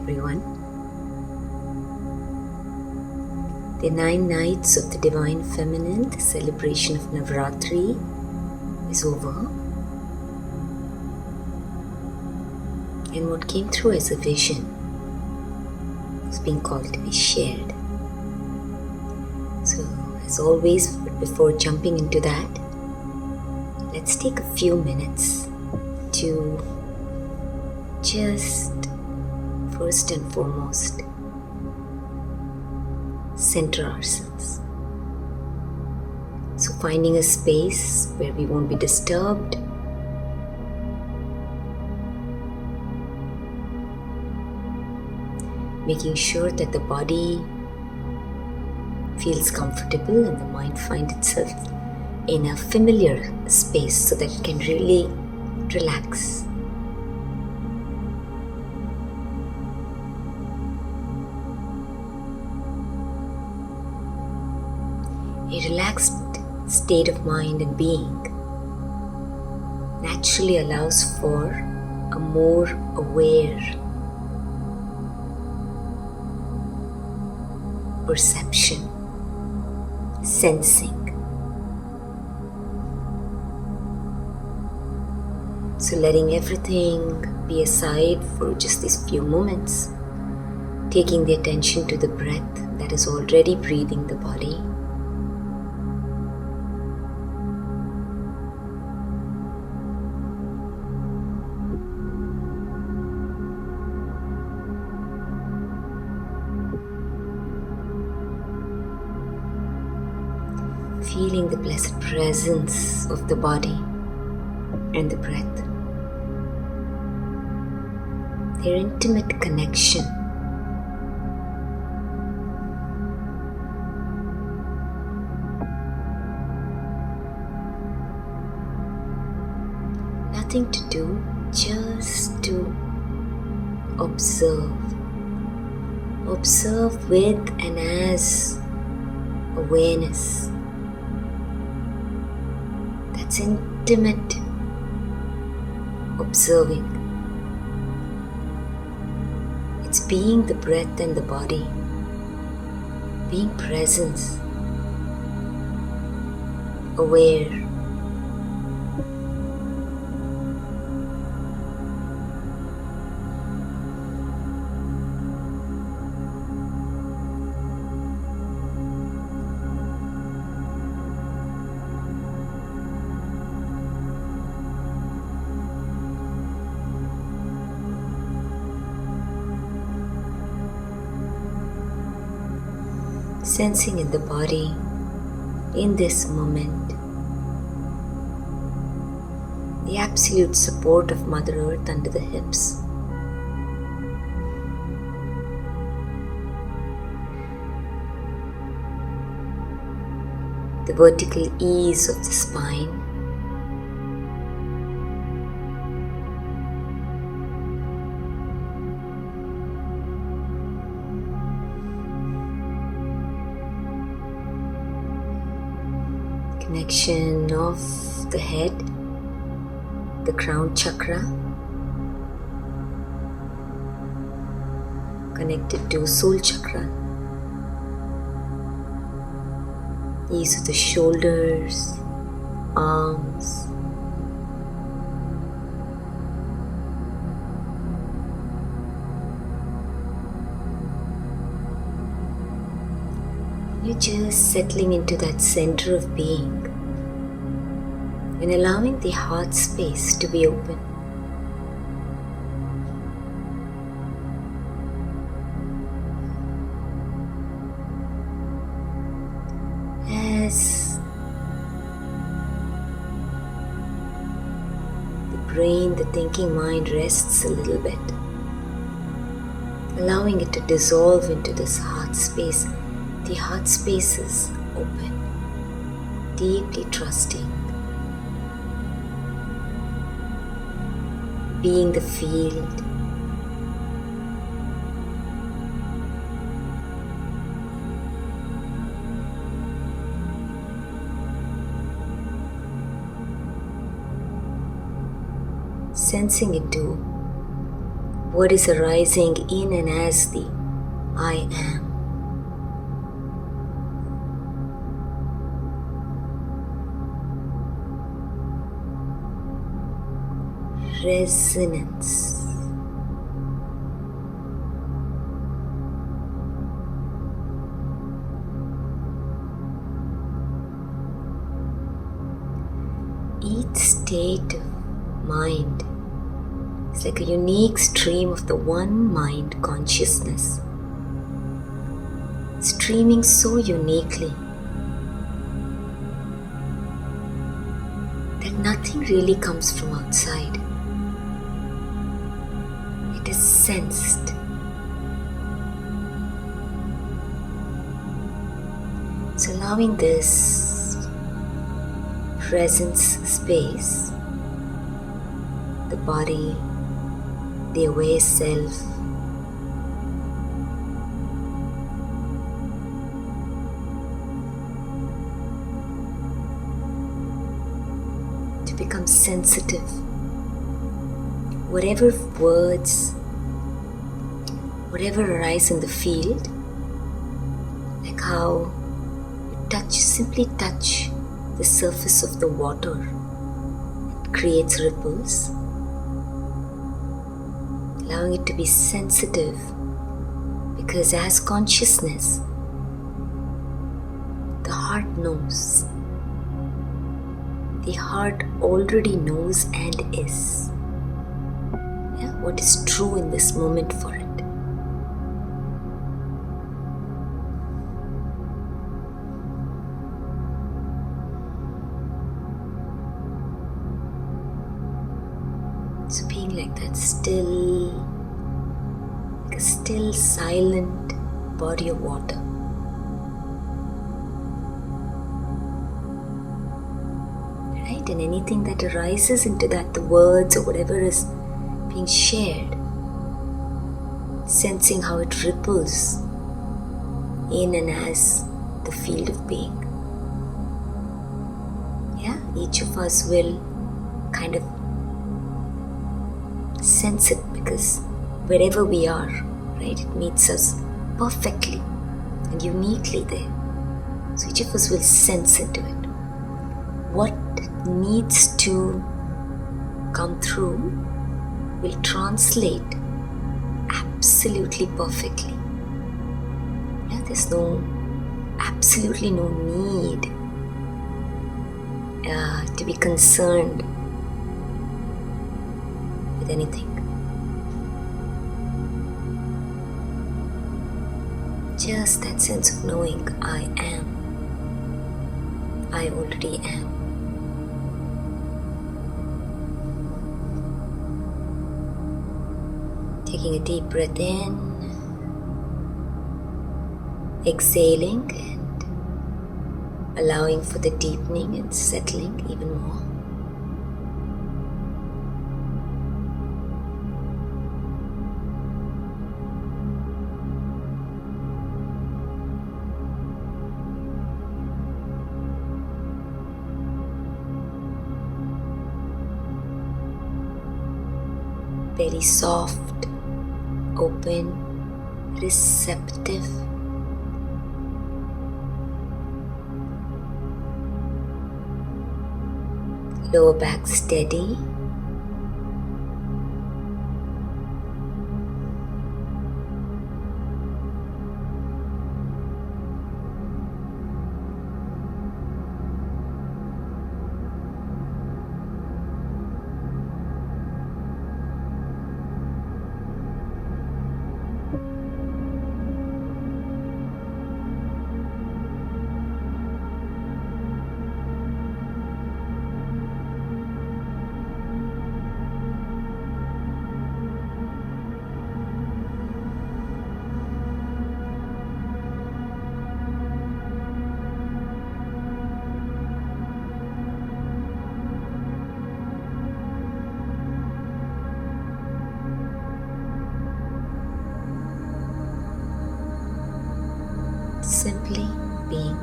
everyone. The 9 nights of the Divine Feminine, the celebration of Navratri, is over. And what came through as a vision is being called to be shared. So, as always, before jumping into that, let's take a few minutes to just first and foremost center ourselves. So finding a space where we won't be disturbed, making sure that the body feels comfortable and the mind finds itself in a familiar space so that it can really relax. A relaxed state of mind and being naturally allows for a more aware perception, sensing. So letting everything be aside for just these few moments, taking the attention to the breath that is already breathing the body. Feeling the blessed presence of the body and the breath. Their intimate connection. Nothing to do, just to observe. Observe with and as awareness. That's intimate observing. It's being the breath and the body, being presence, aware. Sensing in the body, in this moment, the absolute support of Mother Earth under the hips. The vertical ease of the spine. Connection of the head, the crown chakra, connected to soul chakra, ease of the shoulders, arms, you're just settling into that center of being and allowing the heart space to be open. As the brain, the thinking mind rests a little bit, allowing it to dissolve into this heart space. The heart space is open, deeply trusting, being the field, sensing into what is arising in and as the I am. Resonance. Each state of mind is like a unique stream of the one mind consciousness, streaming so uniquely that nothing really comes from outside. It is sensed. So allowing this presence space, the body, the aware self, to become sensitive. Whatever words, whatever arise in the field, like how you simply touch the surface of the water, it creates ripples, allowing it to be sensitive, because as consciousness, the heart knows. The heart already knows and is. What is true in this moment for it. So being like that still, like a still silent body of water. Right? And anything that arises into that, the words or whatever is being shared, sensing how it ripples in and as the field of being. Each of us will kind of sense it, because wherever we are, right, it meets us perfectly and uniquely there. So each of us will sense into it. What needs to come through will translate absolutely perfectly. There's absolutely no need to be concerned with anything. Just that sense of knowing I am. I already am. Taking a deep breath in, exhaling and allowing for the deepening and settling even more. Very soft, open, receptive. Lower back steady. Simply being.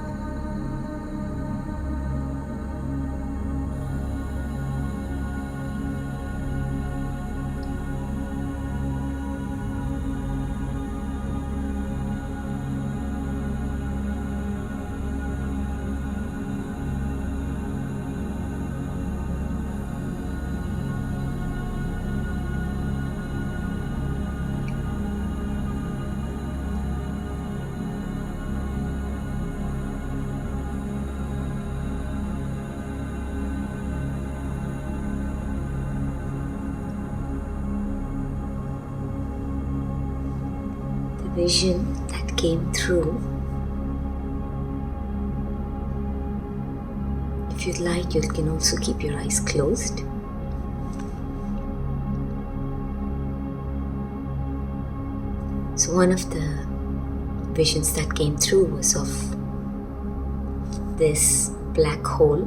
vision that came through, if you'd like, you can also keep your eyes closed. So one of the visions that came through was of this black hole.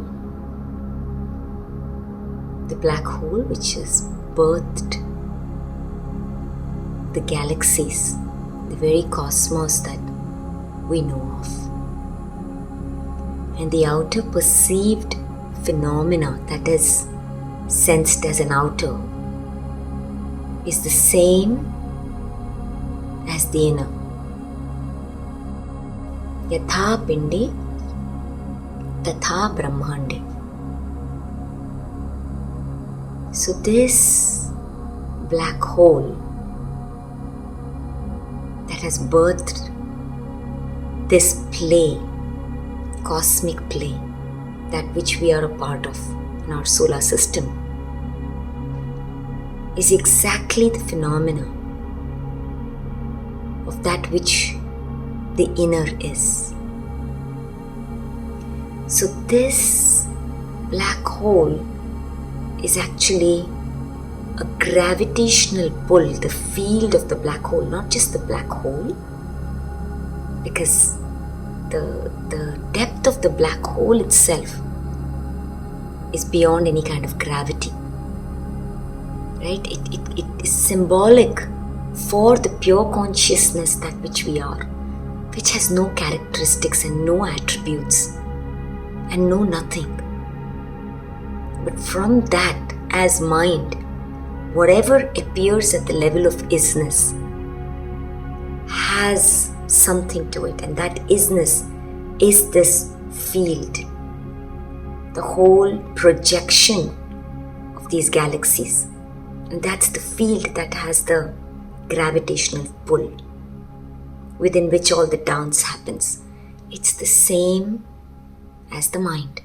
The black hole which has birthed the galaxies, the very cosmos that we know of. And the outer perceived phenomena that is sensed as an outer is the same as the inner. Yatha Pinde, Tatha Brahmande. So this black hole that has birthed this play, cosmic play, that which we are a part of in our solar system, is exactly the phenomena of that which the inner is. So this black hole is actually a gravitational pull, the field of the black hole, not just the black hole, because the depth of the black hole itself is beyond any kind of gravity, right? It is symbolic for the pure consciousness that which we are, which has no characteristics and no attributes and no nothing. But from that, as mind, whatever appears at the level of isness has something to it, and that isness is this field, the whole projection of these galaxies. And that's the field that has the gravitational pull within which all the dance happens. It's the same as the mind.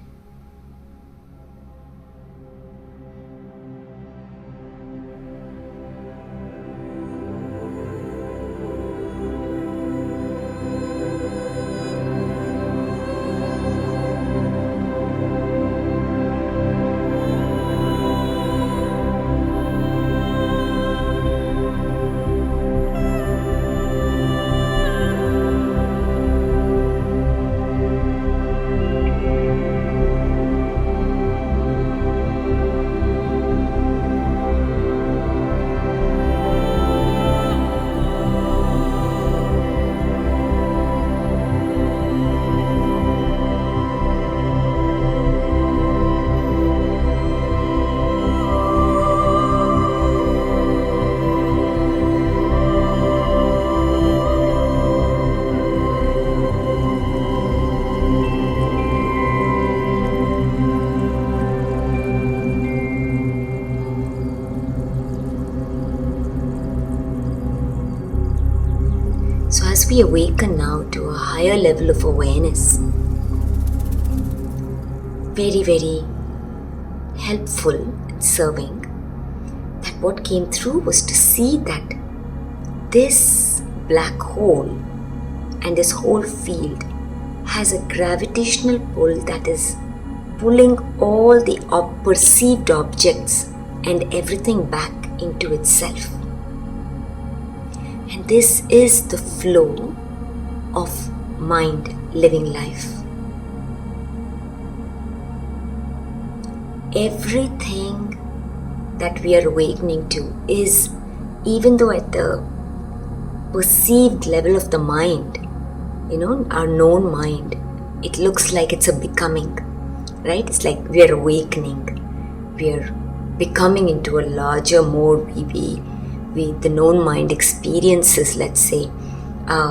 So as we awaken now to a higher level of awareness, very, very helpful in serving, that what came through was to see that this black hole and this whole field has a gravitational pull that is pulling all the perceived objects and everything back into itself. And this is the flow of mind living life. Everything that we are awakening to is, even though at the perceived level of the mind, our known mind, it looks like it's a becoming, right? It's like we are awakening, we are becoming into a larger mode. The known mind experiences, let's say,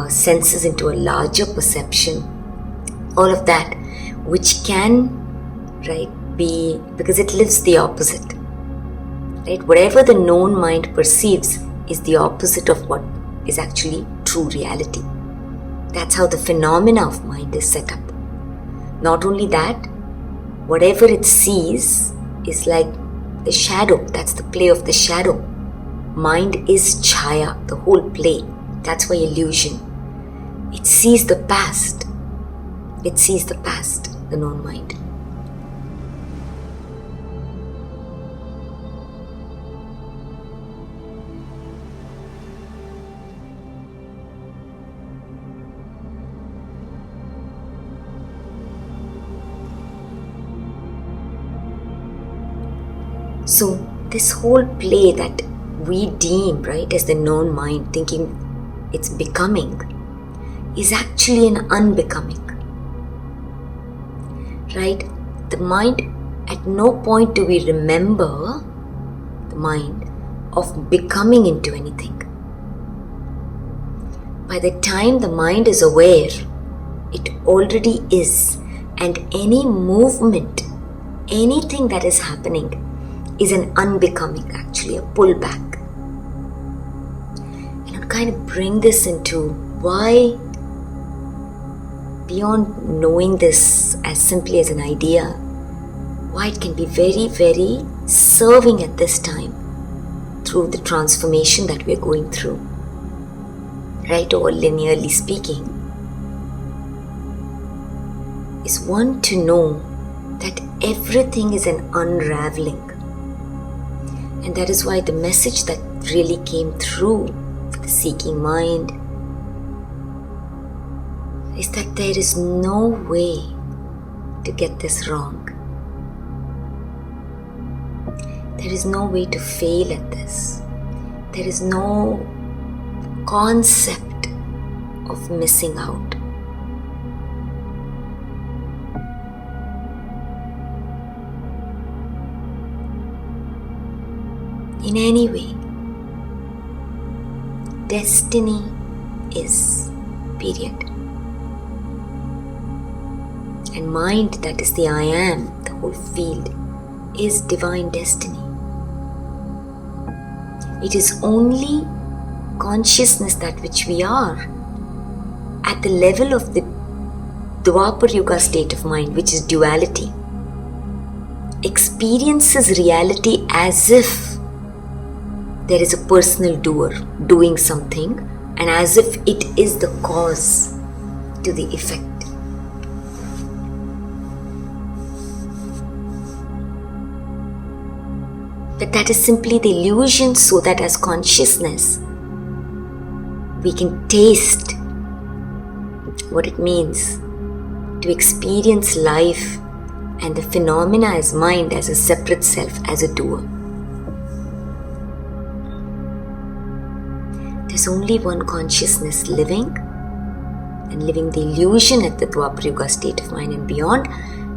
senses into a larger perception, all of that, which can, right, be, because it lives the opposite, right? Whatever the known mind perceives is the opposite of what is actually true reality. That's how the phenomena of mind is set up. Not only that, whatever it sees is like the shadow. That's the play of the shadow. Mind is chaya, the whole play. That's why illusion. It sees the past. It sees the past, the known mind. So this whole play that we deem, right, as the known mind, thinking it's becoming, is actually an unbecoming. Right? The mind, at no point do we remember the mind of becoming into anything. By the time the mind is aware, it already is, and any movement, anything that is happening is an unbecoming, actually, a pullback. And I'll kind of bring this into why, beyond knowing this as simply as an idea, why it can be very, very serving at this time through the transformation that we're going through. Right, or linearly speaking, is one to know that everything is an unraveling. And that is why the message that really came through for the seeking mind is that there is no way to get this wrong. There is no way to fail at this. There is no concept of missing out. In any way, destiny is, period. And mind, that is the I am, the whole field, is divine destiny. It is only consciousness, that which we are, at the level of the Dwapar Yuga state of mind, which is duality, experiences reality as if there is a personal doer doing something, and as if it is the cause to the effect. But that is simply the illusion, so that as consciousness we can taste what it means to experience life and the phenomena as mind, as a separate self, as a doer. There's only one consciousness living, and living the illusion at the Dwapar Yuga state of mind and beyond,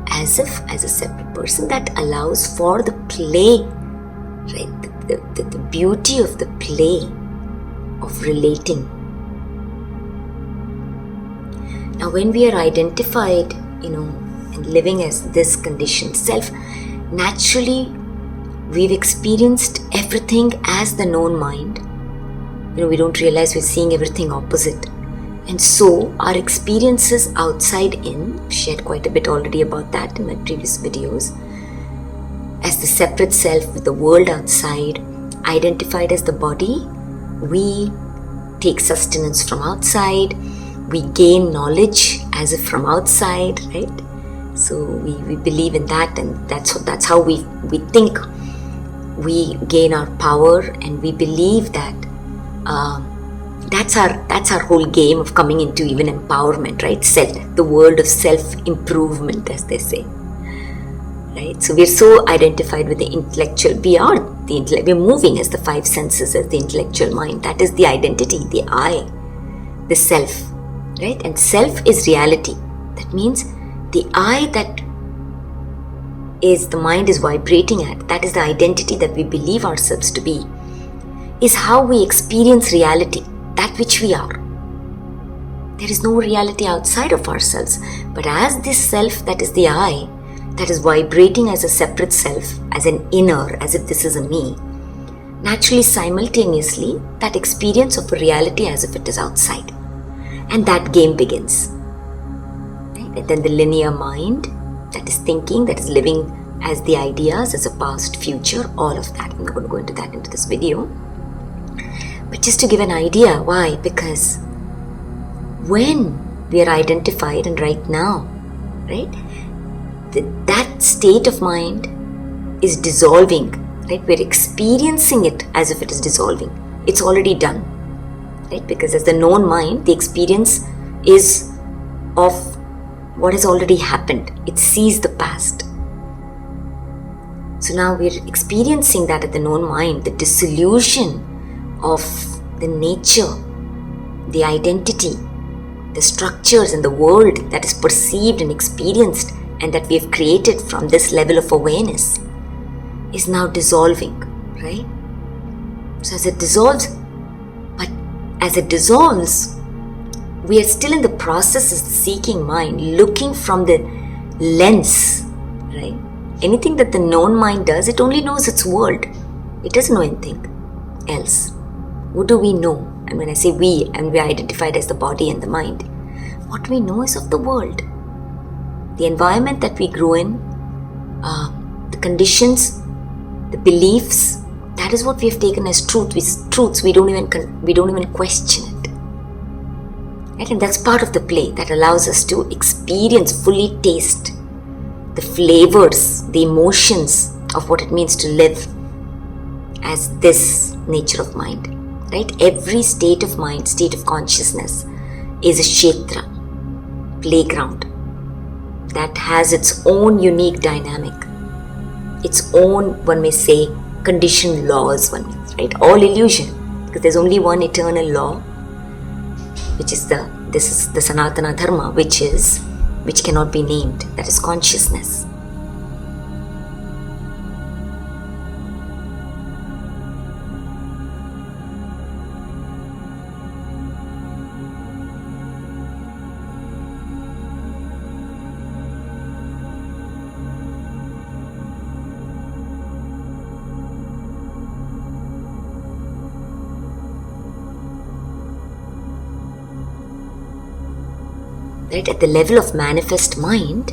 as if as a separate person, that allows for the play, right? The beauty of the play of relating. Now, when we are identified, and living as this conditioned self, naturally we've experienced everything as the known mind. We don't realize we're seeing everything opposite. And so our experiences outside in, I've shared quite a bit already about that in my previous videos, as the separate self with the world outside, identified as the body, we take sustenance from outside, we gain knowledge as if from outside, right? So we believe in that, and that's how we think we gain our power, and we believe that that's our whole game of coming into even empowerment, right? The world of self-improvement, as they say. Right? So we're so identified with the intellectual, beyond the intellect. We're moving as the five senses, as the intellectual mind. That is the identity, the I, the self, right? And self is reality. That means the I that is the mind is vibrating at, that is the identity that we believe ourselves to be, is how we experience reality, that which we are. There is no reality outside of ourselves, but as this self that is the I, that is vibrating as a separate self, as an inner, as if this is a me, naturally, simultaneously, that experience of a reality as if it is outside. And that game begins. Right? And then the linear mind, that is thinking, that is living as the ideas, as a past, future, all of that. I'm not going to go into that into this video. But just to give an idea, why? Because when we are identified, and right now, right, that state of mind is dissolving, right? We're experiencing it as if it is dissolving. It's already done, right? Because as the known mind, the experience is of what has already happened. It sees the past. So now we're experiencing that at the known mind, the dissolution of the nature, the identity, the structures in the world that is perceived and experienced and that we have created from this level of awareness is now dissolving, right? So as it dissolves, but as it dissolves, we are still in the process of the seeking mind, looking from the lens, right? Anything that the known mind does, it only knows its world. It doesn't know anything else. What do we know? And when I say we, and we are identified as the body and the mind, what we know is of the world. The environment that we grow in, the conditions, the beliefs, that is what we have taken as truths. We don't even question it. Right? And that's part of the play that allows us to experience, fully taste the flavors, the emotions of what it means to live as this nature of mind. Right? Every state of mind, state of consciousness is a kshetra, playground, that has its own unique dynamic, its own, one may say, conditioned laws, right? All illusion, because there's only one eternal law, which is this is the Sanatana Dharma, which cannot be named, that is consciousness. Right? At the level of manifest mind,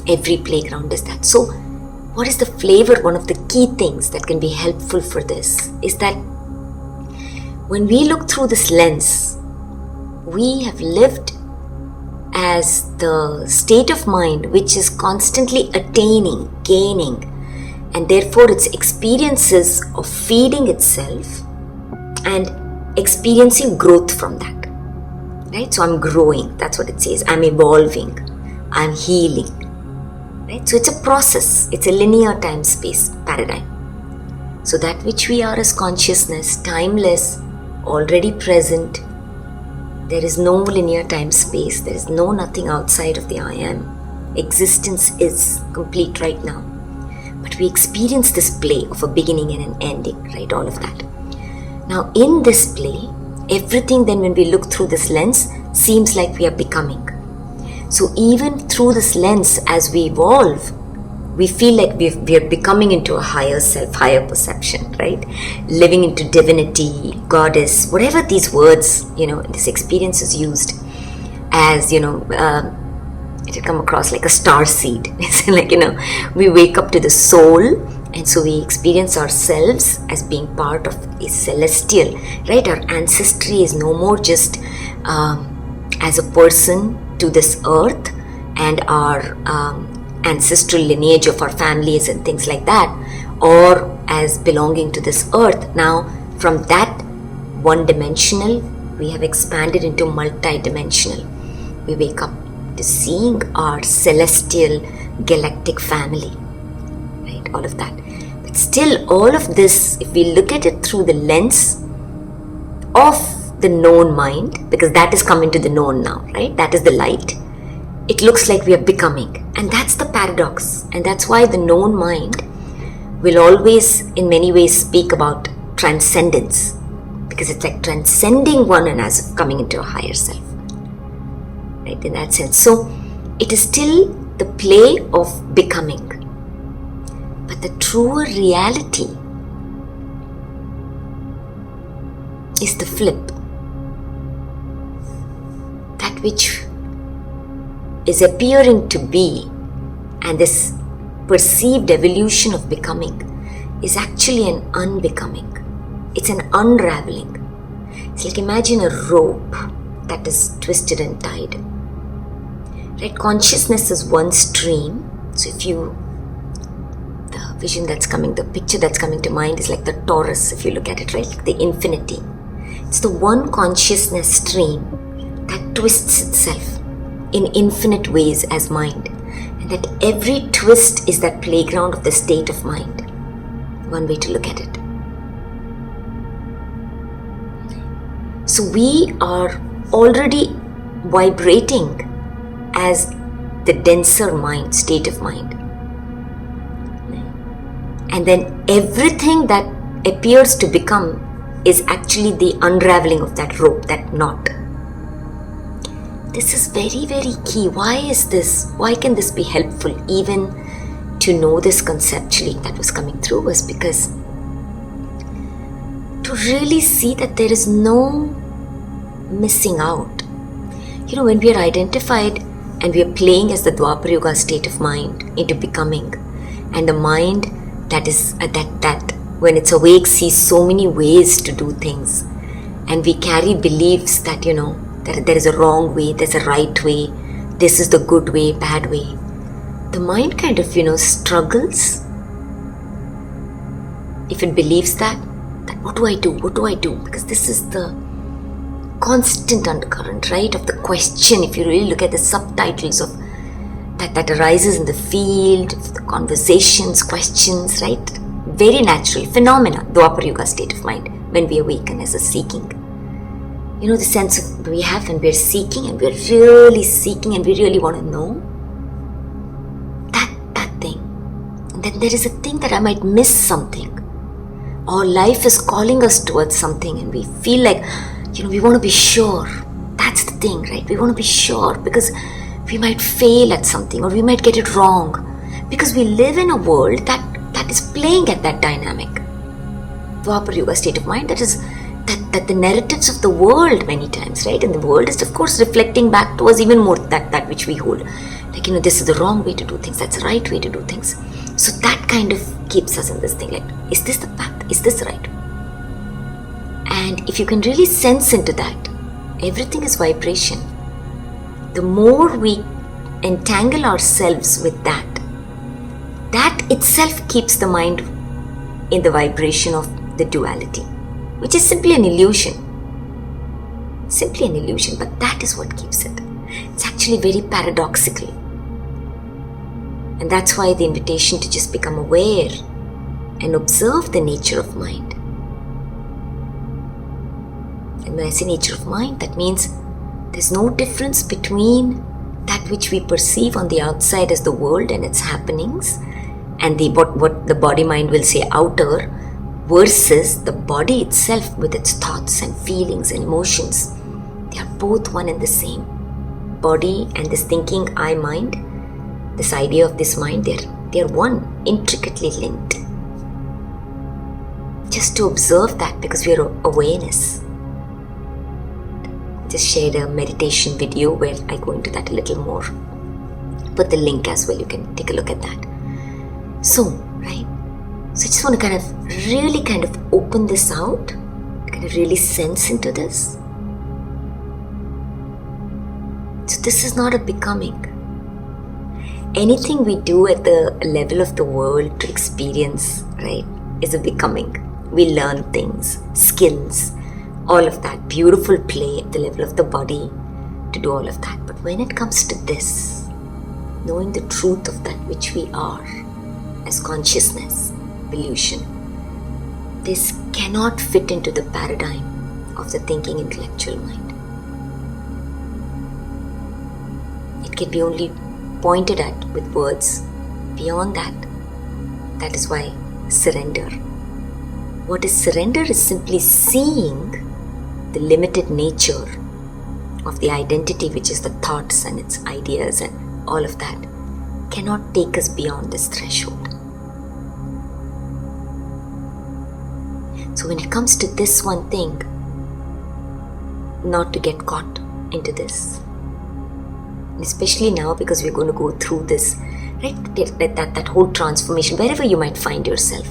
every playground is that. So, what is the flavor? One of the key things that can be helpful for this is that when we look through this lens, we have lived as the state of mind which is constantly attaining, gaining, and therefore its experiences of feeding itself and experiencing growth from that. Right? So I'm growing, that's what it says. I'm evolving, I'm healing. Right? So it's a process, it's a linear time-space paradigm. So that which we are as consciousness, timeless, already present, there is no linear time-space, there is no nothing outside of the I am. Existence is complete right now. But we experience this play of a beginning and an ending, right? All of that. Now in this play, everything then when we look through this lens seems like we are becoming. So even through this lens, as we evolve, we feel like we are becoming into a higher self, higher perception, right? Living into divinity, goddess, whatever these words, this experience is used as, it will come across like a star seed. It's like, we wake up to the soul. And so we experience ourselves as being part of a celestial, right? Our ancestry is no more just as a person to this earth and our ancestral lineage of our families and things like that, or as belonging to this earth. Now, from that one-dimensional, we have expanded into multi-dimensional. We wake up to seeing our celestial galactic family, right? All of that. Still, all of this, if we look at it through the lens of the known mind, because that is coming to the known now, right? That is the light. It looks like we are becoming. And that's the paradox. And that's why the known mind will always, in many ways, speak about transcendence. Because it's like transcending one and as if coming into a higher self. Right? In that sense. So, it is still the play of becoming. But the truer reality is the flip. That which is appearing to be, and this perceived evolution of becoming is actually an unbecoming. It's an unraveling. It's like imagine a rope that is twisted and tied. Right? Consciousness is one stream. So the vision that's coming, the picture that's coming to mind is like the torus, if you look at it, right? Like the infinity. It's the one consciousness stream that twists itself in infinite ways as mind. And that every twist is that playground of the state of mind. One way to look at it. So we are already vibrating as the denser mind, state of mind. And then everything that appears to become is actually the unraveling of that rope, that knot. This is very, very key. Why is this? Why can this be helpful even to know this conceptually that was coming through? Was because to really see that there is no missing out. You know, when we are identified and we are playing as the Dwapara Yuga state of mind into becoming, and the mind that is that when it's awake sees so many ways to do things, and we carry beliefs that, you know, that there is a wrong way, there's a right way, this is the good way, bad way. The mind kind of, you know, struggles if it believes that what do I do? What do I do? Because this is the constant undercurrent, right, of the question. If you really look at the subtitles of that arises in the field, of the conversations, questions, right? Very natural phenomena, Dwapara Yuga state of mind, when we awaken as a seeking. You know, the sense of we have when we're seeking and we're really seeking and we really want to know that thing. And then there is a thing that I might miss something. Or life is calling us towards something and we feel like, you know, we want to be sure. That's the thing, right? We want to be sure because we might fail at something or we might get it wrong. Because we live in a world that is playing at that dynamic. Dwapara Yuga state of mind, that is that the narratives of the world many times, right? And the world is of course reflecting back to us even more that which we hold. Like, you know, this is the wrong way to do things, that's the right way to do things. So that kind of keeps us in this thing, like, is this the path? Is this right? And if you can really sense into that, everything is vibration. The more we entangle ourselves with that itself keeps the mind in the vibration of the duality, which is simply an illusion. Simply an illusion, but that is what keeps it. It's actually very paradoxical. And that's why the invitation to just become aware and observe the nature of mind. And when I say nature of mind, that means there's no difference between that which we perceive on the outside as the world and its happenings, and what the body mind will say outer, versus the body itself with its thoughts and feelings and emotions. They are both one and the same. Body and this thinking I mind, this idea of this mind, they're one, intricately linked. Just to observe that, because we are awareness. Just shared a meditation video where I go into that a little more. Put the link as well, you can take a look at that. So, right? So I just want to kind of really open this out, kind of really sense into this. So this is not a becoming. Anything we do at the level of the world to experience, right, is a becoming. We learn things, skills, all of that, beautiful play at the level of the body to do all of that. But when it comes to this, knowing the truth of that which we are as consciousness, illusion, this cannot fit into the paradigm of the thinking intellectual mind. It can be only pointed at with words. Beyond that, that is why surrender. What is surrender is simply seeing the limited nature of the identity, which is the thoughts and its ideas and all of that, cannot take us beyond this threshold. So when it comes to this one thing, not to get caught into this. Especially now, because we're going to go through this, right? That whole transformation, wherever you might find yourself.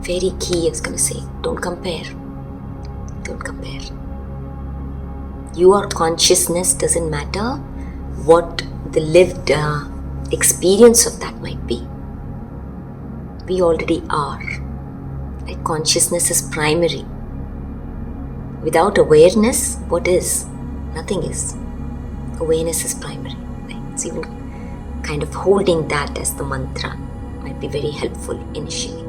Very key, I was going to say, don't compare. Don't compare. Your consciousness doesn't matter what the lived experience of that might be. We already are. Right? Consciousness is primary. Without awareness, what is? Nothing is. Awareness is primary. Right? It's even kind of holding that as the mantra might be very helpful initially.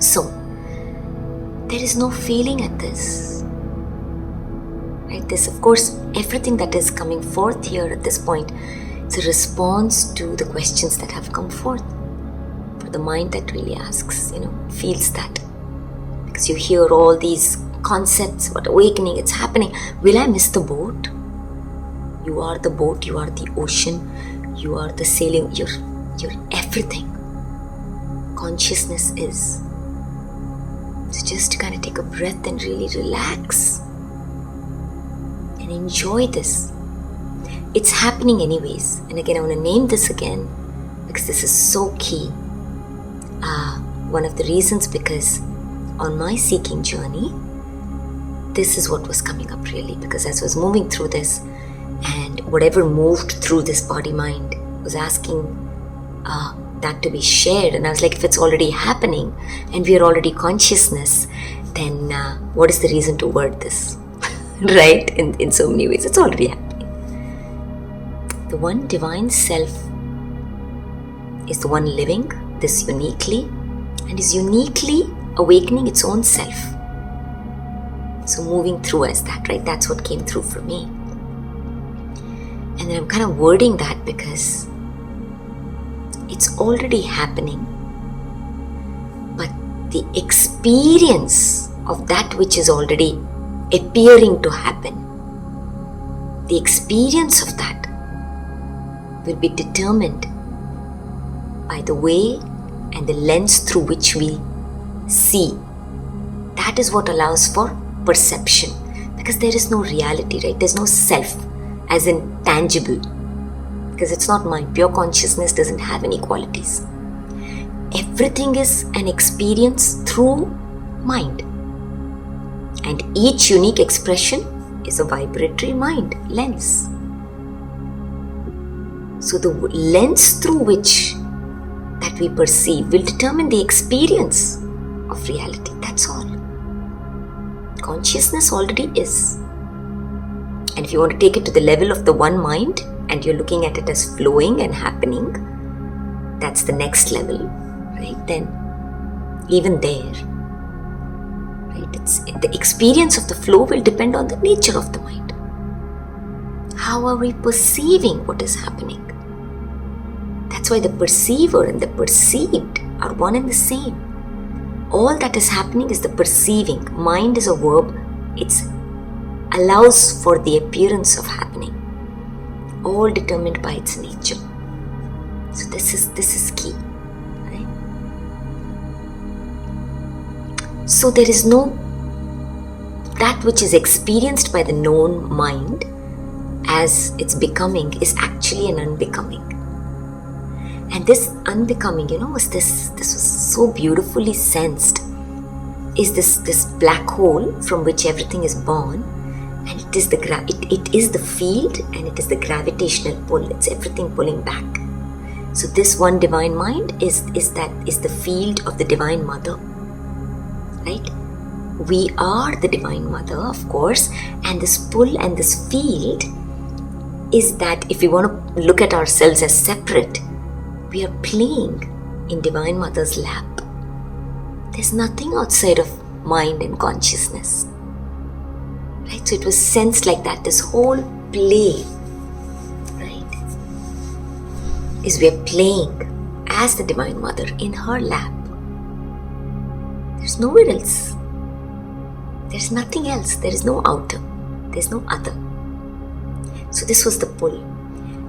So, there is no feeling at this. Right? This, of course, everything that is coming forth here at this point is a response to the questions that have come forth. For the mind that really asks, feels that. Because you hear all these concepts about awakening, it's happening. Will I miss the boat? You are the boat, you are the ocean, you are the sailing, you're everything. Consciousness is. So just kind of take a breath and really relax and enjoy this. It's happening anyways. And again, I want to name this again because this is so key. One of the reasons, because on my seeking journey, this is what was coming up really, because as I was moving through this and whatever moved through this body mind was asking that to be shared, and I was like, if it's already happening and we are already consciousness, then what is the reason to word this? Right? In so many ways, it's already happening. The one divine self is the one living this uniquely and is uniquely awakening its own self. So moving through as that, right? That's what came through for me. And then I'm kind of wording that because it's already happening, but the experience of that which is already appearing to happen, the experience of that will be determined by the way and the lens through which we see. That is what allows for perception, because there is no reality, right? There's no self as in tangible. Because it's not mind. Pure consciousness doesn't have any qualities. Everything is an experience through mind. And each unique expression is a vibratory mind lens. So the lens through which that we perceive will determine the experience of reality. That's all. Consciousness already is. And if you want to take it to the level of the one mind, and you're looking at it as flowing and happening, that's the next level, right? Then, even there, right? The experience of the flow will depend on the nature of the mind. How are we perceiving what is happening? That's why the perceiver and the perceived are one and the same. all that is happening is the perceiving. Mind is a verb. It allows for the appearance of happening, all determined by its nature. So this is key, right? So there is no, that which is experienced by the known mind as its becoming is actually an unbecoming. And this unbecoming, was this was so beautifully sensed, is this black hole from which everything is born, and it is the field, and it is the gravitational pull. It's everything pulling back. So this one divine mind is the field of the divine mother, right? We are the divine mother, of course, and this pull and this field is that if we want to look at ourselves as separate, we are playing in Divine Mother's lap. There's nothing outside of mind and consciousness. Right? So it was sensed like that. This whole play, right, is we are playing as the Divine Mother in her lap. There's nowhere else. There's nothing else. There is no outer. There's no other. So this was the pull.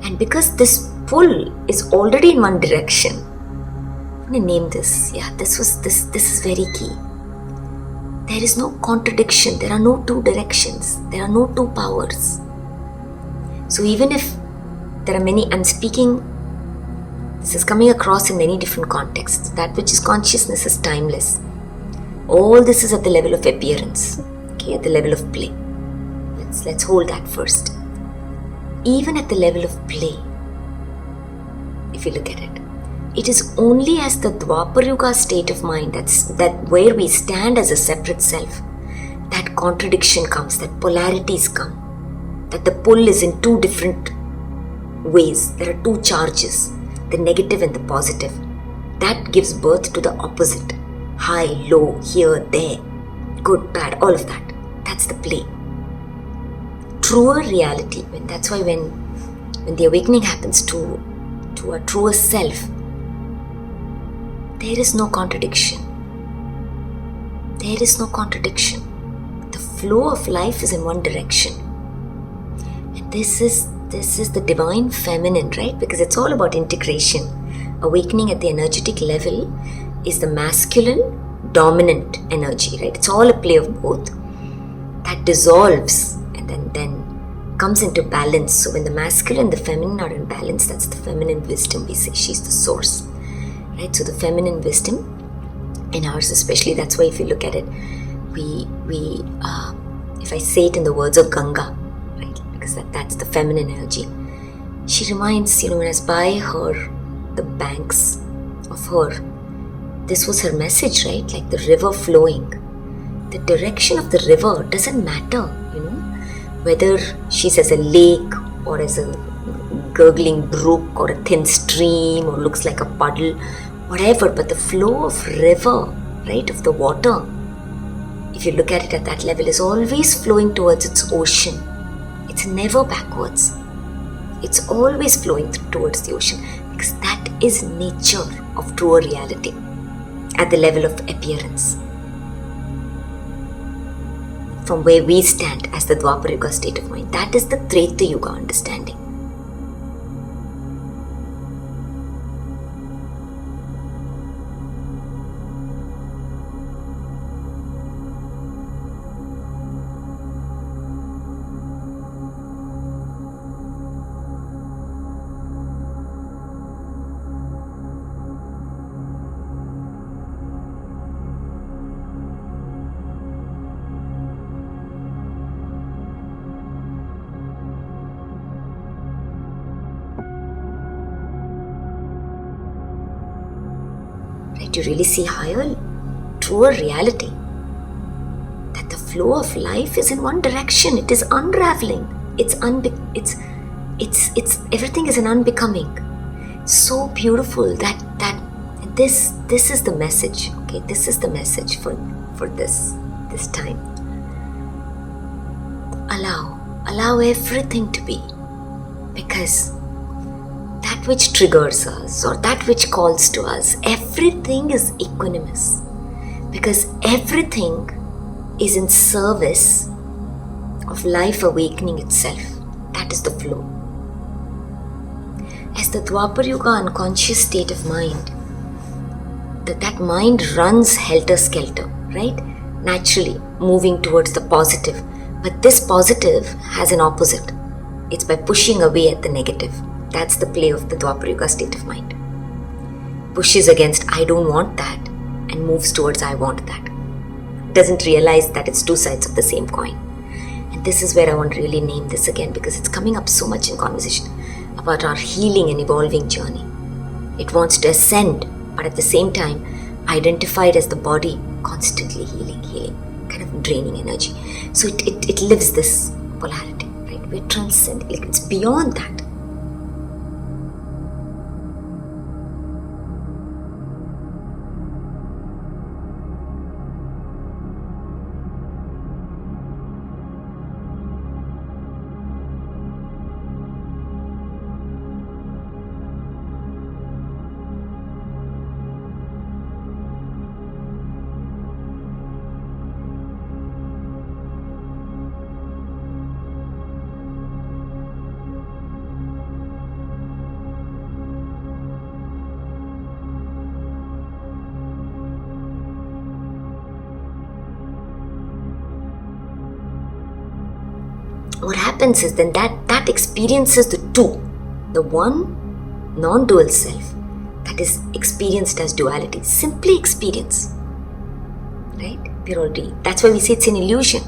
And because this pull is already in one direction, I'm going to name this. Yeah, this is very key. There is no contradiction. There are no two directions. There are no two powers. So even if there are many, I'm speaking, this is coming across in many different contexts. That which is consciousness is timeless. All this is at the level of appearance, okay, at the level of play. Let's hold that first. Even at the level of play, if you look at it, it is only as the Dwapar Yuga state of mind, that where we stand as a separate self, that contradiction comes, that polarities come, that the pull is in two different ways. There are two charges, the negative and the positive. That gives birth to the opposite. High, low, here, there, good, bad, all of that. That's the play. Truer reality, that's why when the awakening happens to our truer self, there is no contradiction. There is no contradiction. The flow of life is in one direction. And this is the divine feminine, right? Because it's all about integration. Awakening at the energetic level is the masculine dominant energy, right? It's all a play of both that dissolves and then comes into balance. So when the masculine and the feminine are in balance, that's the feminine wisdom, we say. She's the source, right? So the feminine wisdom in ours especially, that's why if you look at it, we if I say it in the words of Ganga, right, because that's the feminine energy, she reminds, when I was by her, the banks of her, this was her message, right? Like the river flowing. The direction of the river doesn't matter, whether she's as a lake or as a gurgling brook or a thin stream or looks like a puddle, whatever, but the flow of river, right, of the water, if you look at it at that level, is always flowing towards its ocean. It's never backwards. It's always flowing towards the ocean, because that is nature of truer reality at the level of appearance. From where we stand as the Dwapar Yuga state of mind, that is the Treta Yuga understanding. To really see higher, truer reality, that the flow of life is in one direction. It is unraveling. It's everything is an unbecoming. So beautiful that this is the message. Okay, this is the message for this time. Allow everything to be, because that which triggers us or that which calls to us, everything is equanimous. Because everything is in service of life awakening itself. That is the flow. As the Dwapar Yuga unconscious state of mind, that mind runs helter-skelter, right? Naturally moving towards the positive. But this positive has an opposite. It's by pushing away at the negative. That's the play of the Dwapar Yuga state of mind. Pushes against I don't want that and moves towards I want that. Doesn't realize that it's two sides of the same coin. And this is where I want to really name this again, because it's coming up so much in conversation about our healing and evolving journey. It wants to ascend, but at the same time identified as the body constantly healing, kind of draining energy. So it lives this polarity, right? We're transcending, like it's beyond that. What happens is then that experiences the two, the one non-dual self that is experienced as duality, simply experience, right? We're already, that's why we say it's an illusion,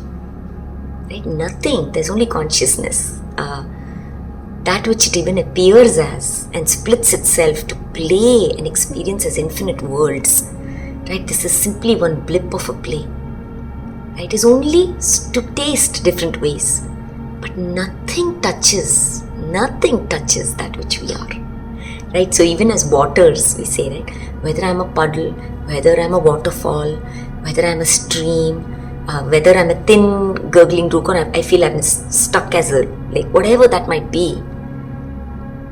right? Nothing, there's only consciousness, that which it even appears as and splits itself to play and experience as infinite worlds, right? This is simply one blip of a play, right? It is only to taste different ways. But nothing touches that which we are, right? So even as waters, we say, right? Whether I'm a puddle, whether I'm a waterfall, whether I'm a stream, whether I'm a thin gurgling brook, or I feel I'm stuck as a, like whatever that might be,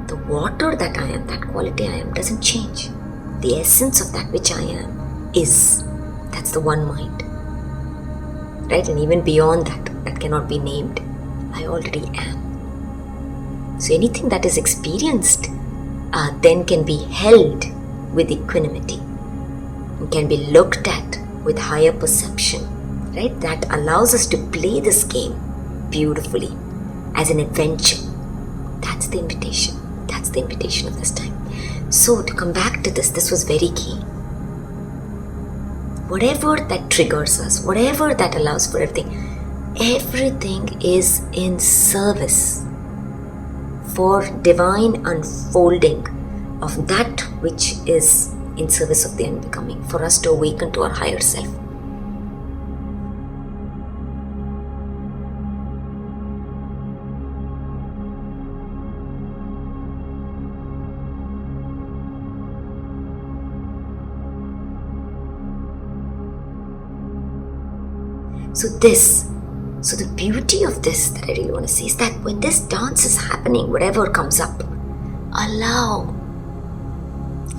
the water that I am, that quality I am, doesn't change. The essence of that which I am is, that's the one mind, right? And even beyond that cannot be named. I already am. So anything that is experienced then can be held with equanimity and can be looked at with higher perception, right? That allows us to play this game beautifully as an adventure. That's the invitation. That's the invitation of this time. So to come back to this was very key. Whatever that triggers us, whatever that allows for everything is in service for divine unfolding of that which is in service of the unbecoming, for us to awaken to our higher self. So the beauty of this that I really want to say is that when this dance is happening, whatever comes up, allow.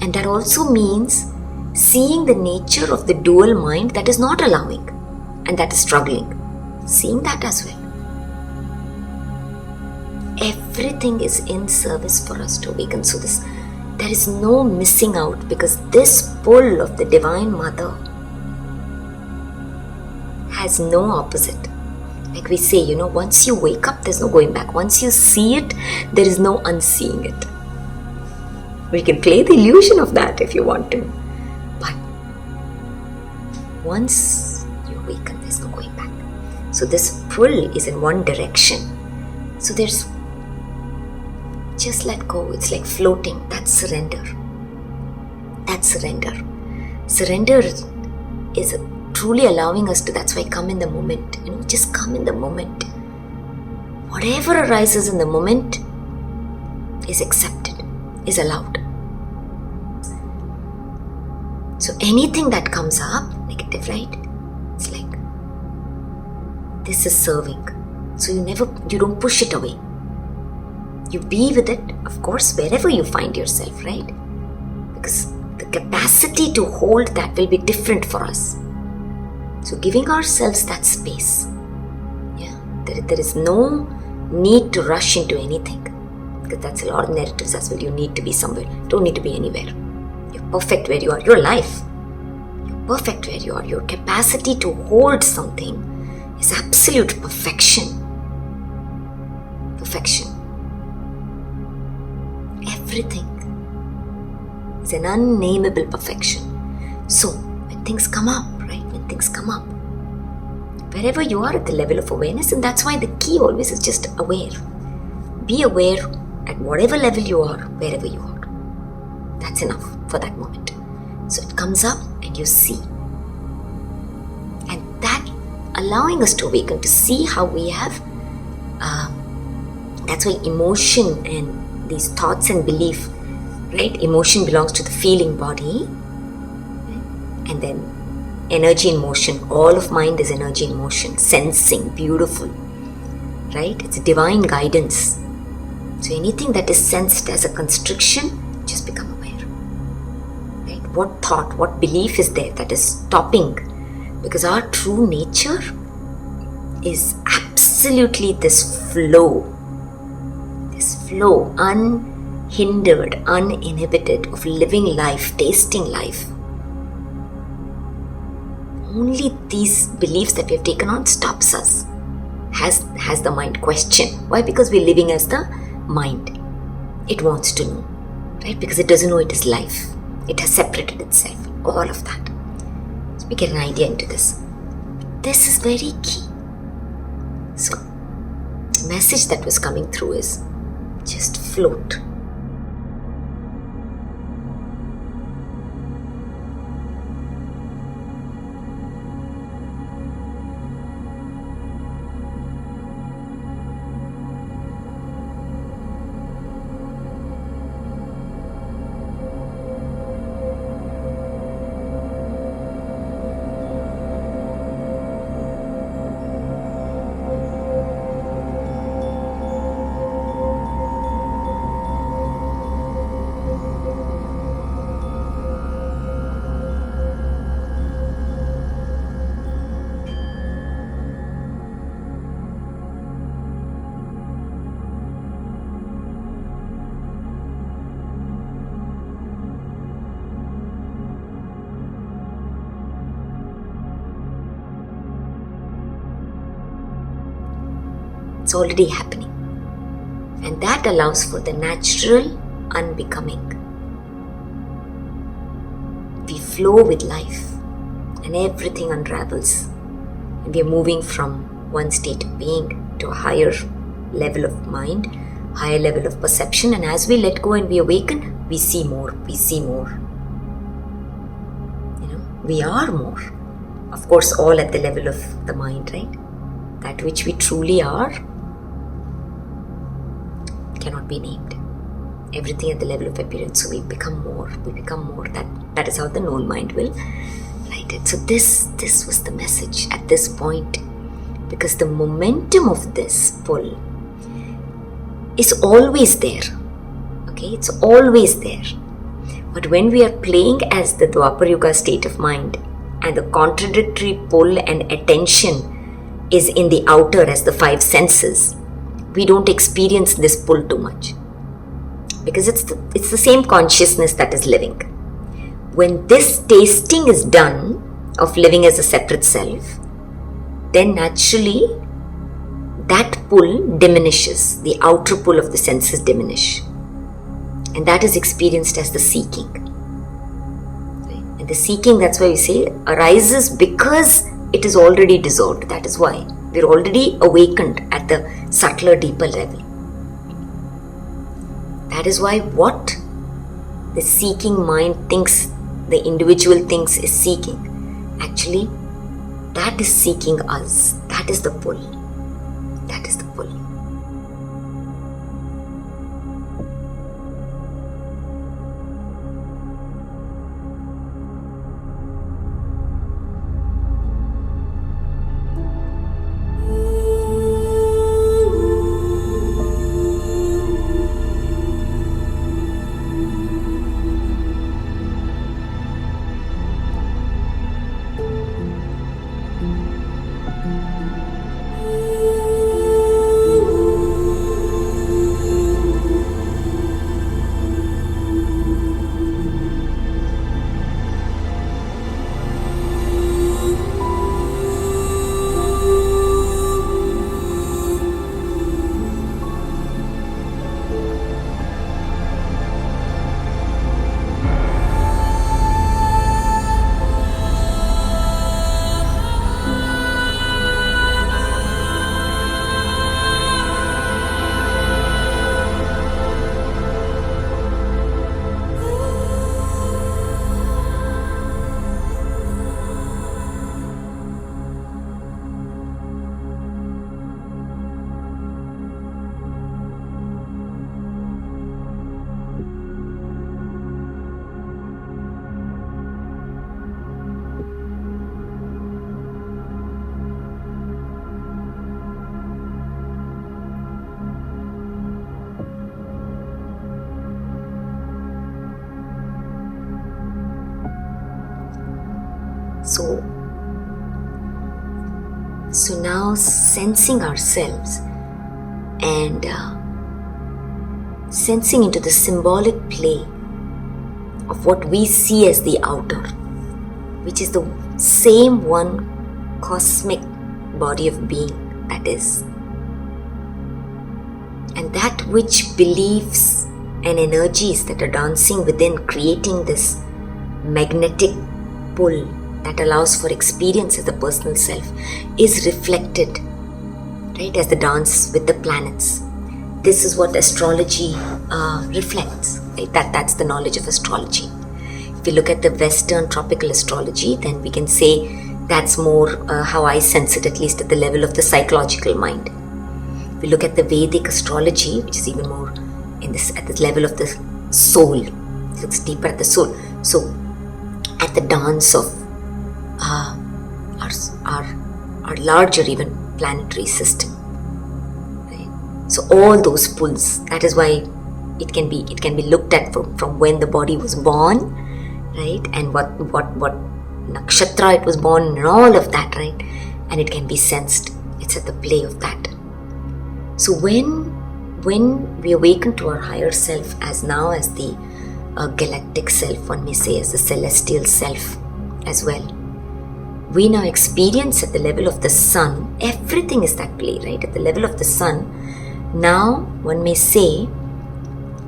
And that also means seeing the nature of the dual mind that is not allowing and that is struggling. Seeing that as well. Everything is in service for us to awaken. So there is no missing out, because this pull of the Divine Mother has no opposite. Like we say, once you wake up, there's no going back. Once you see it, there is no unseeing it. We can play the illusion of that if you want to. But once you awaken, there's no going back. So this pull is in one direction. So there's just let go. It's like floating. That's surrender. That's surrender. Surrender is truly allowing us to, that's why come in the moment. Just come in the moment. Whatever arises in the moment is accepted, is allowed. So anything that comes up, negative, right? It's like, this is serving. So you don't push it away. You be with it, of course, wherever you find yourself, right? Because the capacity to hold that will be different for us. So giving ourselves that space. Yeah, there is no need to rush into anything, because that's a lot of narratives as well. You need to be somewhere. Don't need to be anywhere. You're perfect where you are. Your life. You're perfect where you are. Your capacity to hold something is absolute perfection. Perfection. Everything is an unnameable perfection. So when things come up, right? When things come up, wherever you are at the level of awareness, and that's why the key always is just aware. Be aware at whatever level you are, wherever you are. That's enough for that moment. So it comes up and you see. And that allowing us to awaken, to see how we have, that's why emotion and these thoughts and belief, right? Emotion belongs to the feeling body, right? And then energy in motion. All of mind is energy in motion, sensing, beautiful, right? It's divine guidance. So anything that is sensed as a constriction, just become aware, right? What thought, what belief is there that is stopping? Because our true nature is absolutely this flow, unhindered, uninhibited of living life, tasting life. Only these beliefs that we have taken on stops us. Has the mind question. Why? Because we're living as the mind. It wants to know, right? Because it doesn't know it is life. It has separated itself. All of that. So we get an idea into this. This is very key. So the message that was coming through is just float. It's already happening. And that allows for the natural unbecoming. We flow with life and everything unravels. And we are moving from one state of being to a higher level of mind, higher level of perception. And as we let go and we awaken, we see more, we see more. We are more. Of course, all at the level of the mind, right? That which we truly are cannot be named. Everything at the level of appearance. So we become more. That is how the known mind will write it. So this was the message at this point, because the momentum of this pull is always there. Okay, it's always there. But when we are playing as the Dwapar Yuga state of mind, and the contradictory pull and attention is in the outer as the five senses, we don't experience this pull too much, because it's the same consciousness that is living. When this tasting is done of living as a separate self, then naturally that pull diminishes. The outer pull of the senses diminish, and that is experienced as the seeking. And the seeking, that's why we say, arises because it is already dissolved. That is why we're already awakened at the subtler, deeper level. That is why what the seeking mind thinks, the individual thinks is seeking, actually that is seeking us. That is the pull. That is the pull. So now sensing ourselves and sensing into the symbolic play of what we see as the outer, which is the same one cosmic body of being that is. And that which beliefs and energies that are dancing within, creating this magnetic pull that allows for experience as the personal self, is reflected, right, as the dance with the planets. This is what astrology reflects, right? That's the knowledge of astrology. If we look at the Western tropical astrology, then we can say that's more how I sense it, at least at the level of the psychological mind. If we look at the Vedic astrology, which is even more at the level of the soul, it looks deeper at the soul. So at the dance of our larger even planetary system, right? So all those pulls, that is why it can be looked at from when the body was born, right, and what nakshatra it was born and all of that, right, and it can be sensed. It's at the play of that. So when we awaken to our higher self as the galactic self, one may say, as the celestial self as well, we now experience at the level of the sun, everything is that play, right? At the level of the sun, now one may say,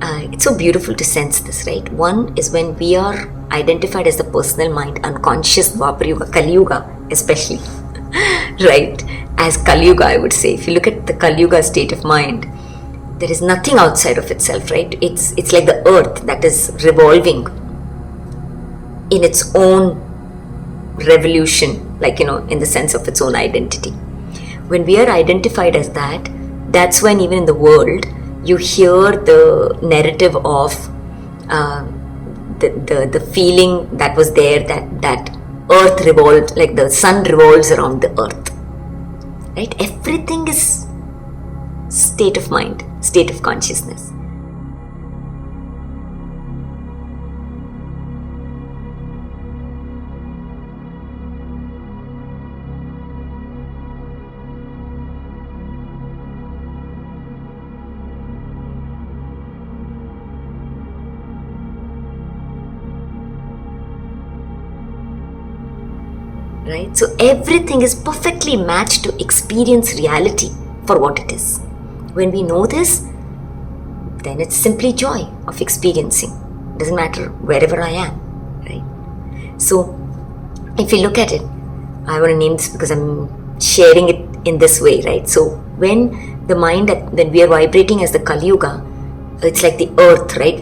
it's so beautiful to sense this, right? One is when we are identified as the personal mind, unconscious Dwapar Yuga, Kali Yuga especially, right? As Kali Yuga, I would say, if you look at the Kali Yuga state of mind, there is nothing outside of itself, right? It's like the earth that is revolving in its own revolution, like, in the sense of its own identity. When we are identified as that, that's when even in the world you hear the narrative of the feeling that was there, that earth revolved, like the sun revolves around the earth, right? Everything is state of mind, state of consciousness. Right? So everything is perfectly matched to experience reality for what it is. When we know this, then it's simply joy of experiencing. Doesn't matter wherever I am, right? So if you look at it, I want to name this because I'm sharing it in this way, right? So when the mind, when we are vibrating as the Kali Yuga, it's like the earth, right?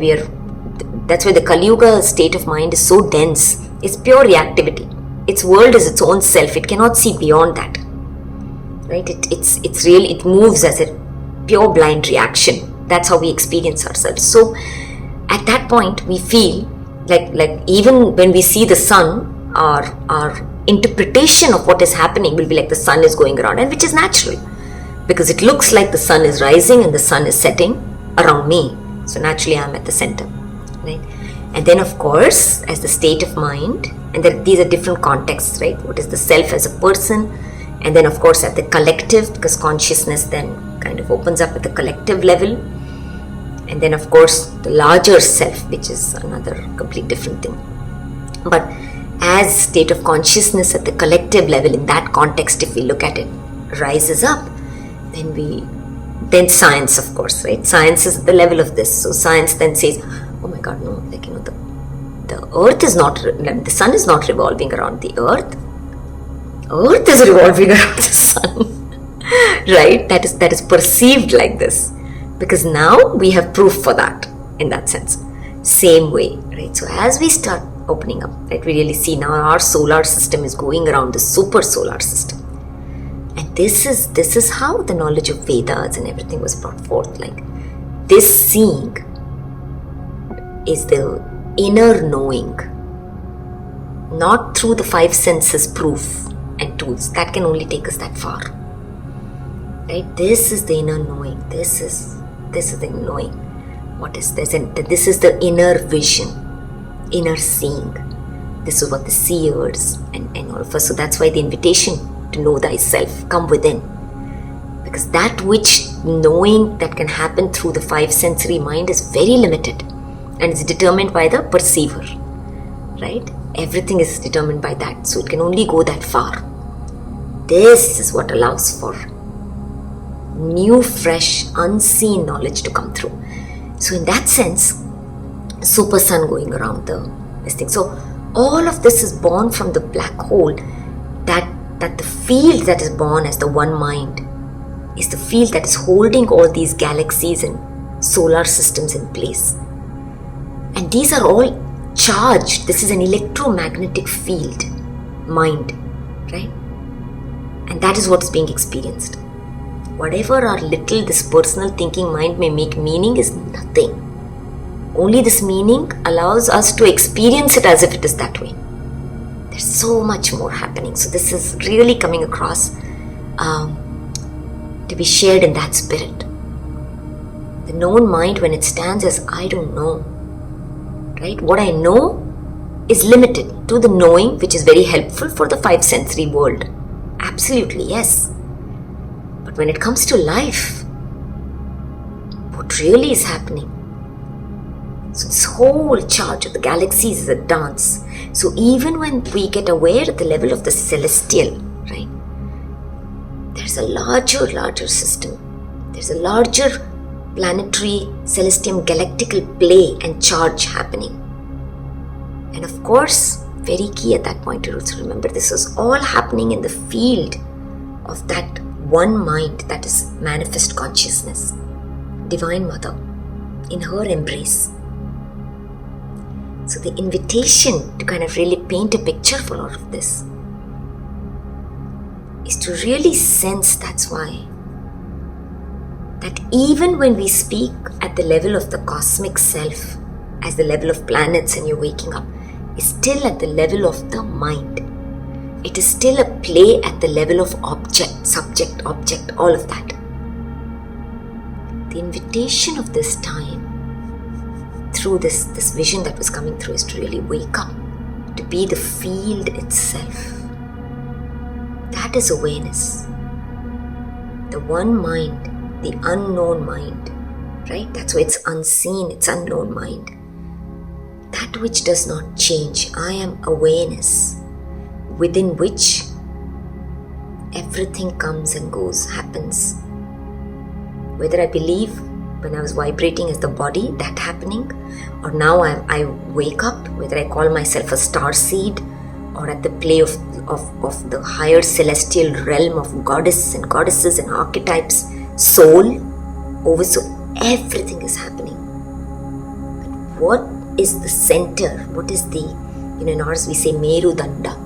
That's why the Kali Yuga state of mind is so dense. It's pure reactivity. Its world is its own self. It cannot see beyond that, right? It's really, it moves as a pure blind reaction. That's how we experience ourselves. So at that point, we feel like even when we see the sun, our interpretation of what is happening will be like the sun is going around, and which is natural because it looks like the sun is rising and the sun is setting around me. So naturally, I'm at the center, right? And then, of course, as the state of mind, and these are different contexts, right? What is the self as a person? And then, of course, at the collective, because consciousness then kind of opens up at the collective level. And then, of course, the larger self, which is another complete different thing. But as state of consciousness at the collective level, in that context, if we look at it, rises up, then science, of course, right? Science is at the level of this. So science then says, oh my God, no, the earth is not, the sun is not revolving around the earth. Earth is revolving around the sun, right? That is perceived like this, because now we have proof for that in that sense. Same way, right? So as we start opening up, right, we really see now our solar system is going around the super solar system. And this is how the knowledge of Vedas and everything was brought forth. Like this seeing is the inner knowing, not through the five senses proof and tools. That can only take us that far, right? This is the inner knowing. This is the knowing. What is this? And this is the inner vision, inner seeing, This is what the seers and all of us. So that's why the invitation to know thyself, come within. Because that which knowing that can happen through the five sensory mind is very limited and it's determined by the perceiver, right? Everything is determined by that. So it can only go that far. This is what allows for new, fresh, unseen knowledge to come through. So in that sense, super sun going around this thing. So all of this is born from the black hole, that the field that is born as the one mind is the field that is holding all these galaxies and solar systems in place. And these are all charged. This is an electromagnetic field, mind, right? And that is what is being experienced. Whatever our little, this personal thinking mind may make meaning is nothing. Only this meaning allows us to experience it as if it is that way. There's so much more happening. So this is really coming across to be shared in that spirit. The known mind, when it stands as I don't know, right? What I know is limited to the knowing, which is very helpful for the five sensory world. Absolutely, yes. But when it comes to life, what really is happening? So this whole charge of the galaxies is a dance. So even when we get aware at the level of the celestial, right? There's a larger system. There's a larger planetary, celestial, galactical play and charge happening. And of course, very key at that point to also remember this is all happening in the field of that one mind that is manifest consciousness, Divine Mother, in her embrace. So the invitation to kind of really paint a picture for all of this is to really sense, that's why, that even when we speak at the level of the cosmic self, as the level of planets and you're waking up, is still at the level of the mind. It is still a play at the level of object, subject, object, all of that. The invitation of this time through this vision that was coming through is to really wake up, to be the field itself. That is awareness. The one mind, the unknown mind, right? That's why it's unseen, it's unknown mind. That which does not change. I am awareness, within which everything comes and goes, happens. Whether I believe when I was vibrating as the body, that happening, or now I wake up, whether I call myself a star seed, or at the play of the higher celestial realm of goddess and goddesses and archetypes, soul, over so everything is happening. But what is the center? What is the, in ours we say Meru Danda,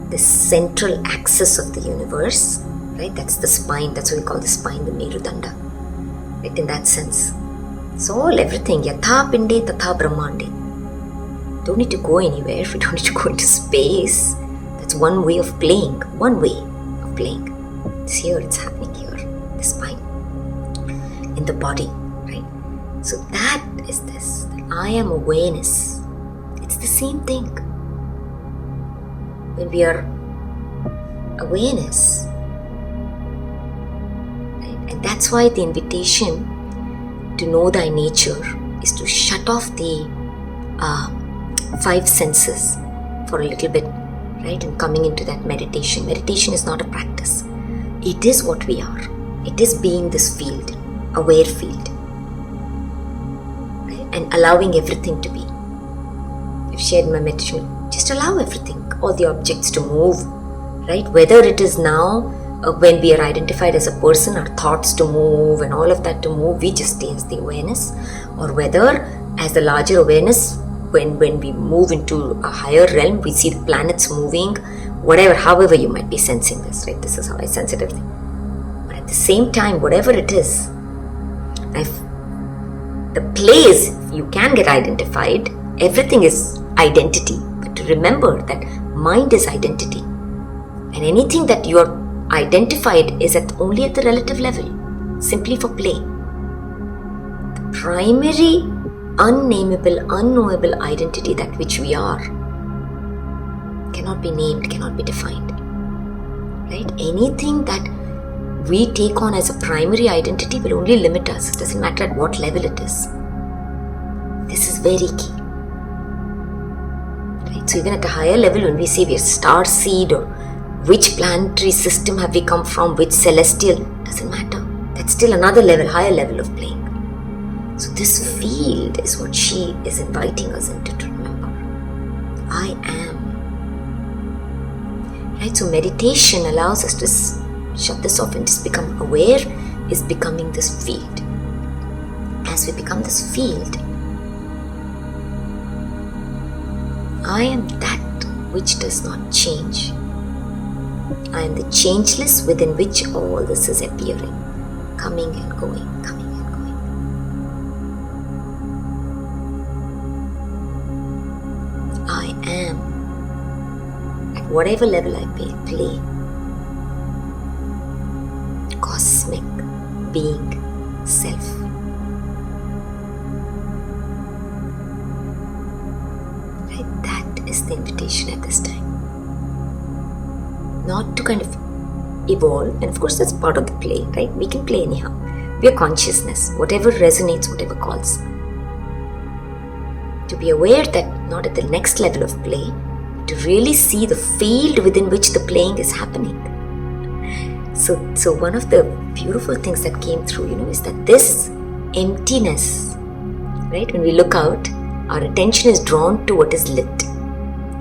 the central axis of the universe, right? That's the spine, that's what we call the spine, the Meru Danda. Right, in that sense. It's all everything. Yatha, Pinde, Tatha, Brahmande. Don't need to go anywhere. We don't need to go into space. That's one way of playing. One way of playing. It's here, it's happening here. The spine. In the body, right? So that is this. I am awareness. It's the same thing. When we are awareness, and that's why the invitation to know thy nature is to shut off the five senses for a little bit, right? And coming into that meditation. Meditation is not a practice. It is what we are. It is being this field, aware field, right? And allowing everything to be. I've shared my meditation. Just allow everything, all the objects to move, right? Whether it is now when we are identified as a person, our thoughts to move and all of that to move, we just stay as the awareness, or whether as the larger awareness, when we move into a higher realm, we see the planets moving, whatever, however you might be sensing this, right? This is how I sense it, everything. But at the same time, whatever it is, the place, you can get identified, everything is identity, but to remember that mind is identity, and anything that you are identified is only at the relative level, simply for play. The primary, unnameable, unknowable identity, that which we are, cannot be named, cannot be defined. Right? Anything that we take on as a primary identity will only limit us. It doesn't matter at what level it is. This is very key. Right? So even at a higher level, when we say we are star seed or which planetary system have we come from, which celestial, doesn't matter. That's still another level, higher level of playing. So this field is what she is inviting us into to remember. I am. Right? So meditation allows us to shut this off and just become aware, is becoming this field. As we become this field, I am that which does not change. I am the changeless within which all this is appearing, coming and going, coming and going. I am, at whatever level I play, cosmic being, self. Right? That is the invitation at this time. Not to kind of evolve, and of course that's part of the play, right? We can play anyhow. We are consciousness, whatever resonates, whatever calls. To be aware that not at the next level of play, to really see the field within which the playing is happening. So one of the beautiful things that came through, is that this emptiness, right? When we look out, our attention is drawn to what is lit.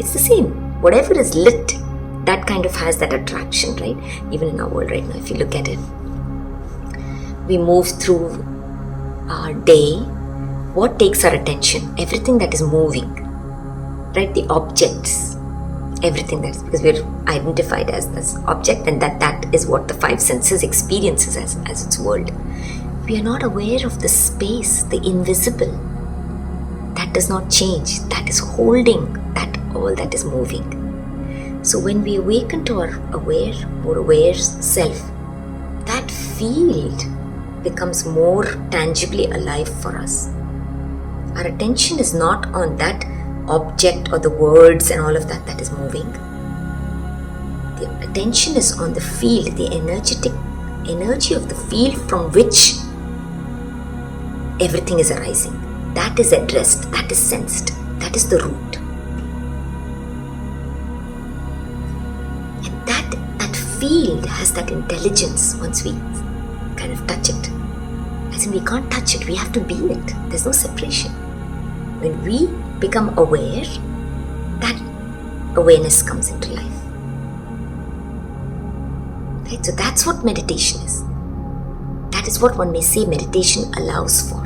It's the same. Whatever is lit, that kind of has that attraction, right? Even in our world right now, if you look at it, we move through our day. What takes our attention? Everything that is moving, right? The objects, everything that is, because we're identified as this object, and that is what the five senses experiences as its world. We are not aware of the space, the invisible, that does not change, that is holding that all that is moving. So when we awaken to our more aware self, that field becomes more tangibly alive for us. Our attention is not on that object or the words and all of that is moving. The attention is on the field, the energy of the field from which everything is arising. That is addressed, that is sensed, that is the root. Field has that intelligence once we kind of touch it. As in, we can't touch it, we have to be it. There's no separation. When we become aware, that awareness comes into life. Right? So that's what meditation is. That is what one may say meditation allows for.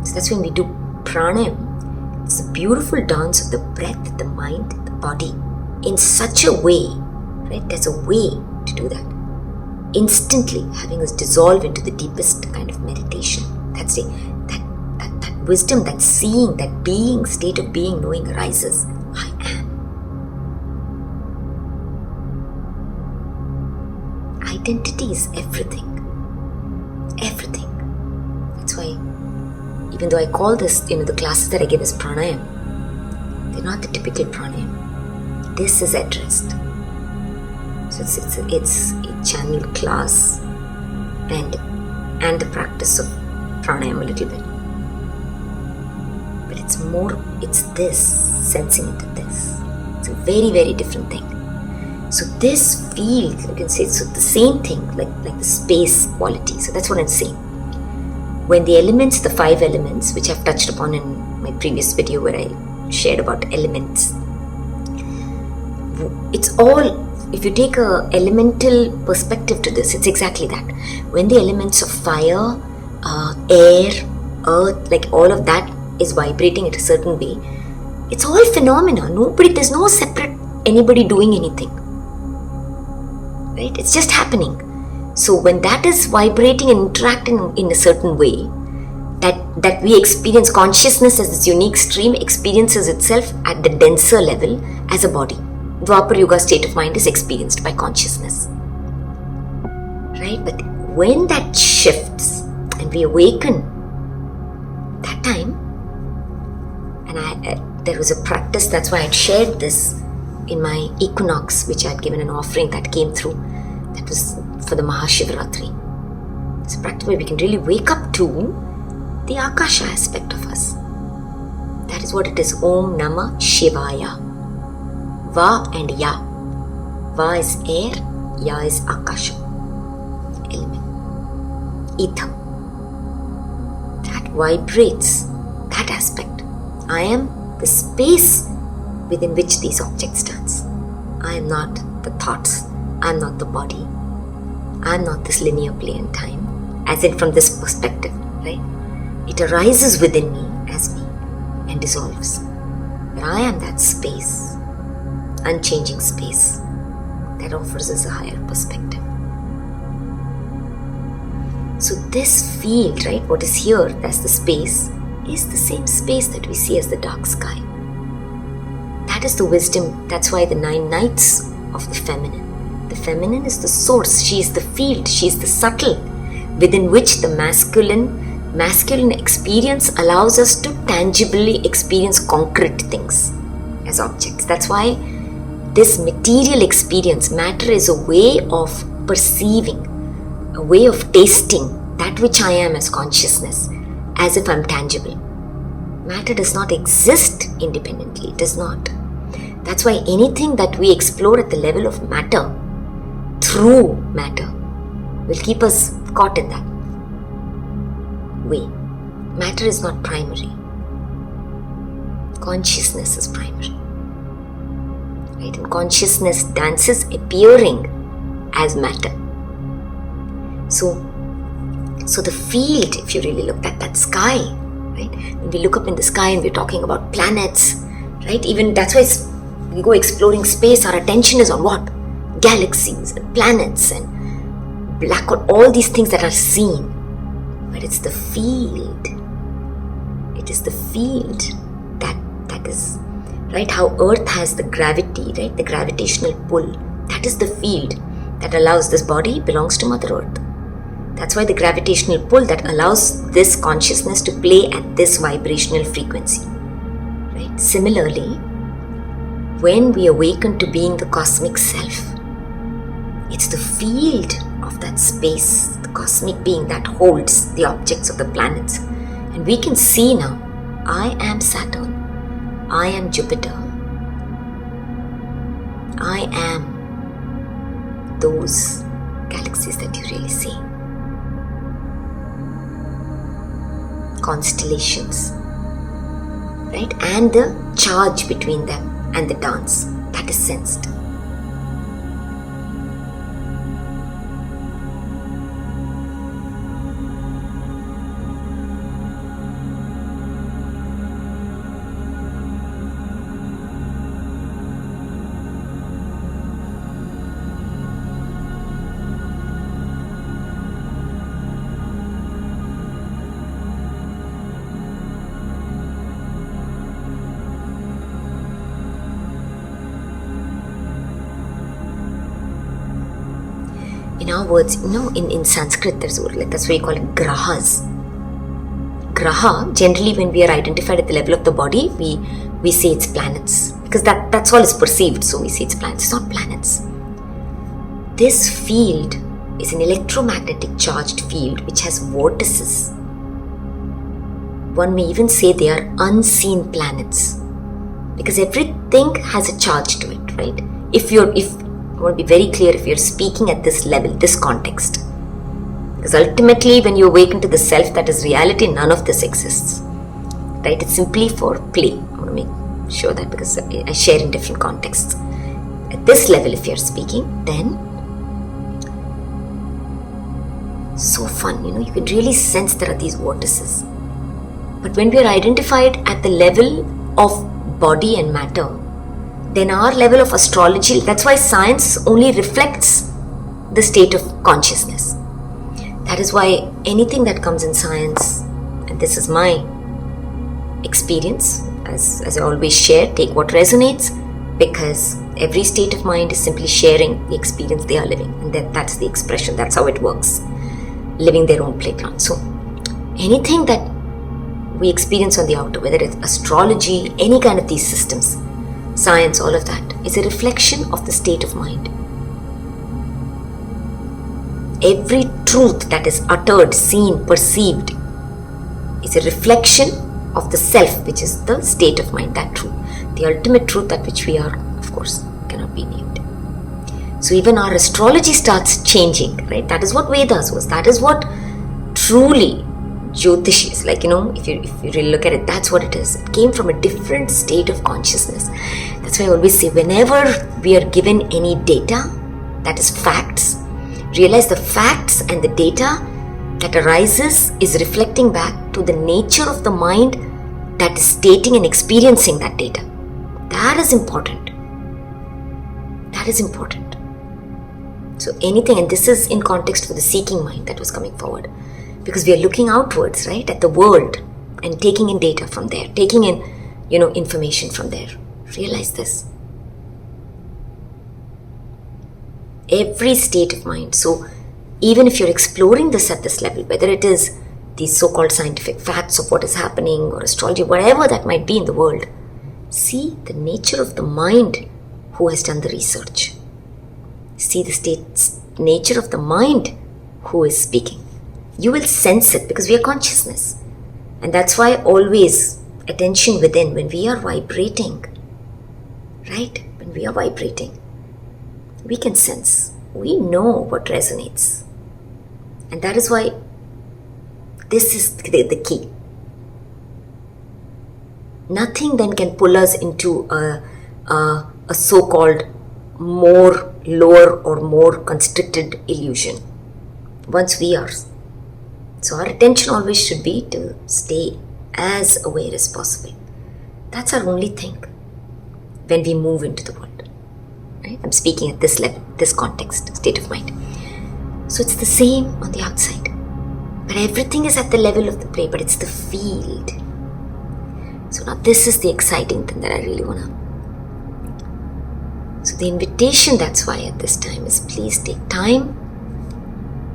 So that's when we do pranayama. It's a beautiful dance of the breath, the mind, the body in such a way. Right? There's a way to do that. Instantly having us dissolve into the deepest kind of meditation. That's that wisdom, that seeing, that being, state of being, knowing arises. I am. Identity is everything. Everything. That's why, even though I call this, the classes that I give as pranayama, they're not the typical pranayama. This is addressed. So it's a channel class and the practice of pranayama a little bit. But it's this, sensing into this. It's a very, very different thing. So this field, you can say, it's the same thing, like the space quality. So that's what I'm saying. When the elements, the five elements, which I've touched upon in my previous video where I shared about elements, it's all, if you take a elemental perspective to this, it's exactly that. When the elements of fire, air, earth, like all of that is vibrating in a certain way, it's all phenomena. There's no separate anybody doing anything. Right? It's just happening. So when that is vibrating and interacting in a certain way, that we experience, consciousness as this unique stream experiences itself at the denser level as a body. Dwapar Yuga state of mind is experienced by consciousness. Right? But when that shifts and we awaken, that time, and there was a practice, that's why I'd shared this in my equinox, which I'd given an offering that came through. That was for the Mahashivratri. It's a practice where we can really wake up to the Akasha aspect of us. That is what it is. Om Namah Shivaya. Va and Ya. Va is air, Ya is Akasha, element, ether. That vibrates, that aspect. I am the space within which these objects dance. I am not the thoughts. I am not the body. I am not this linear play and time, as in from this perspective, right? It arises within me as me and dissolves. But I am that space, unchanging space, that offers us a higher perspective. So this field, right, what is here as the space, is the same space that we see as the dark sky. That is the wisdom. That's why the 9 nights of the feminine. The feminine is the source. She is the field. She is the subtle within which the masculine experience allows us to tangibly experience concrete things as objects. That's why this material experience, matter, is a way of perceiving, a way of tasting that which I am as consciousness, as if I'm tangible. Matter does not exist independently. It does not. That's why anything that we explore at the level of matter, through matter, will keep us caught in that way. Matter is not primary. Consciousness is primary. Right? And consciousness dances appearing as matter. So the field, if you really look at that sky, right? When we look up in the sky and we're talking about planets, right? Even that's why we go exploring space, our attention is on what? Galaxies and planets and black hole, all these things that are seen. But it's the field. It is the field that is, right? How Earth has the gravity, right? The gravitational pull. That is the field that allows this body belongs to Mother Earth. That's why the gravitational pull that allows this consciousness to play at this vibrational frequency. Right? Similarly, when we awaken to being the cosmic self, it's the field of that space, the cosmic being that holds the objects of the planets. And we can see now, I am Saturn, I am Jupiter, I am those galaxies that you really see. Constellations, right? And the charge between them and the dance that is sensed. In our words, in Sanskrit there's a word like that's why you call it grahas. Graha, generally when we are identified at the level of the body, we say it's planets. Because that's all is perceived, so we say it's planets. It's not planets. This field is an electromagnetic charged field which has vortices. One may even say they are unseen planets. Because everything has a charge to it, right? I want to be very clear, if you're speaking at this level, this context. Because ultimately, when you awaken to the self that is reality, none of this exists. Right? It's simply for play. I want to make sure that because I share in different contexts. At this level, if you're speaking, then so fun, you can really sense there are these vortices. But when we are identified at the level of body and matter, then our level of astrology, that's why science only reflects the state of consciousness. That is why anything that comes in science, and this is my experience, as I always share, take what resonates, because every state of mind is simply sharing the experience they are living, and that's the expression, that's how it works, living their own playground. So anything that we experience on the outer, whether it's astrology, any kind of these systems, science, all of that, is a reflection of the state of mind. Every truth that is uttered, seen, perceived is a reflection of the self, which is the state of mind, that truth. The ultimate truth, that which we are, of course, cannot be named. So even our astrology starts changing, right? That is what Vedas was. That is what truly Jyotish is. Like, if you really look at it, that's what it is. It came from a different state of consciousness. That's why I always say, whenever we are given any data, that is facts, realize the facts and the data that arises is reflecting back to the nature of the mind that is stating and experiencing that data. That is important. That is important. So anything, and this is in context for the seeking mind that was coming forward, because we are looking outwards, right, at the world and taking in data from there, taking in, information from there. Realize this. Every state of mind. So even if you're exploring this at this level, whether it is these so-called scientific facts of what is happening or astrology, whatever that might be in the world, see the nature of the mind who has done the research. See the nature of the mind who is speaking. You will sense it because we are consciousness. And that's why always attention within, when we are vibrating, right? When we are vibrating, we can sense. We know what resonates. And that is why this is the key. Nothing then can pull us into a so-called more lower or more constricted illusion once we are. So our attention always should be to stay as aware as possible. That's our only thing when we move into the world. Right? I'm speaking at this level, this context, state of mind. So it's the same on the outside. But everything is at the level of the play, but it's the field. So now this is the exciting thing that I really want to. So the invitation, that's why at this time, is please take time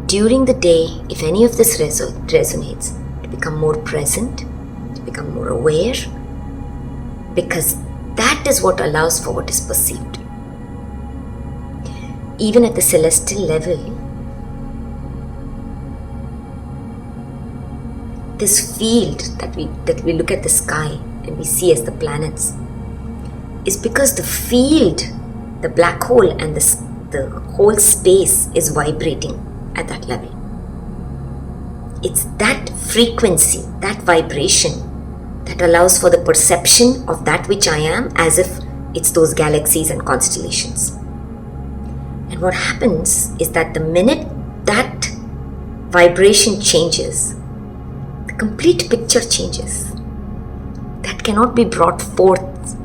during the day, if any of this resonates, to become more present, to become more aware, because that is what allows for what is perceived. Even at the celestial level, this field that we look at the sky and we see as the planets is because the field, the black hole and the whole space is vibrating at that level. It's that frequency, that vibration that allows for the perception of that which I am as if it's those galaxies and constellations. And what happens is that the minute that vibration changes, the complete picture changes. That cannot be brought forth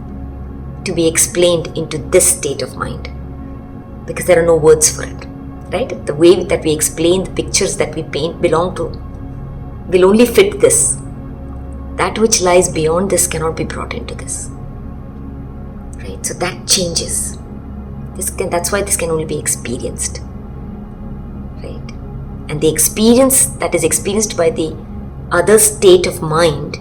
to be explained into this state of mind because there are no words for it, right? The way that we explain the pictures that we paint will only fit this. That which lies beyond this cannot be brought into this, right? So that changes. That's why this can only be experienced, right? And the experience that is experienced by the other state of mind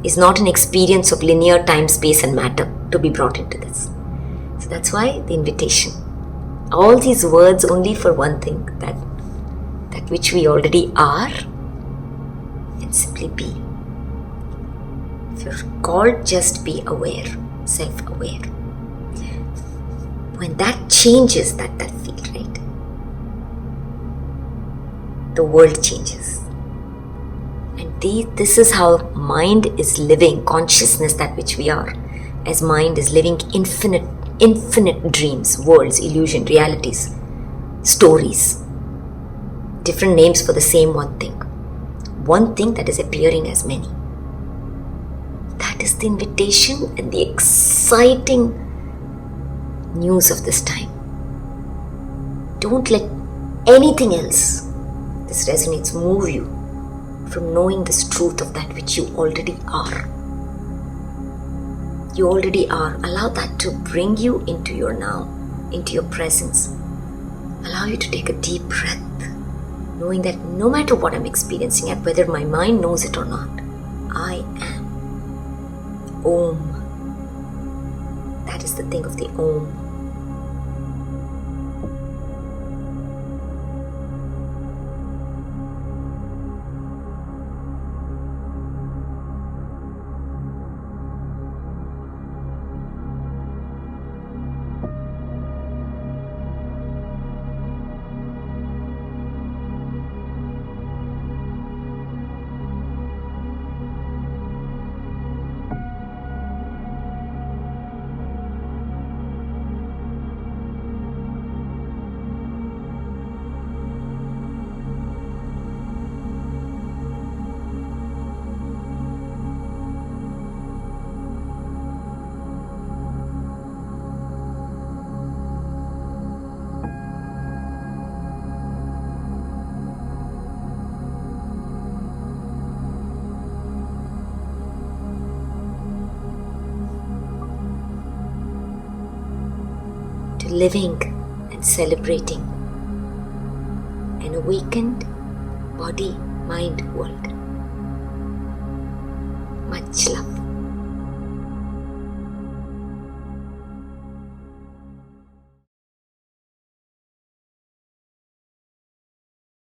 is not an experience of linear time, space and matter to be brought into this. So that's why the invitation. All these words only for one thing, that which we already are, and simply be. If you're called, just be aware, self-aware. When that changes, that field, right? The world changes. And this is how mind is living, consciousness, that which we are, as mind is living infinite dreams, worlds, illusion, realities, stories, different names for the same one thing that is appearing as many. That is the invitation and the exciting news of this time. Don't let anything else, this resonates, move you from knowing this truth of that which you already are. You already are. Allow that to bring you into your now, into your presence. Allow you to take a deep breath knowing that no matter what I'm experiencing and whether my mind knows it or not, I am. Om. That is the thing of the Om. To living and celebrating an awakened body-mind world. Much love.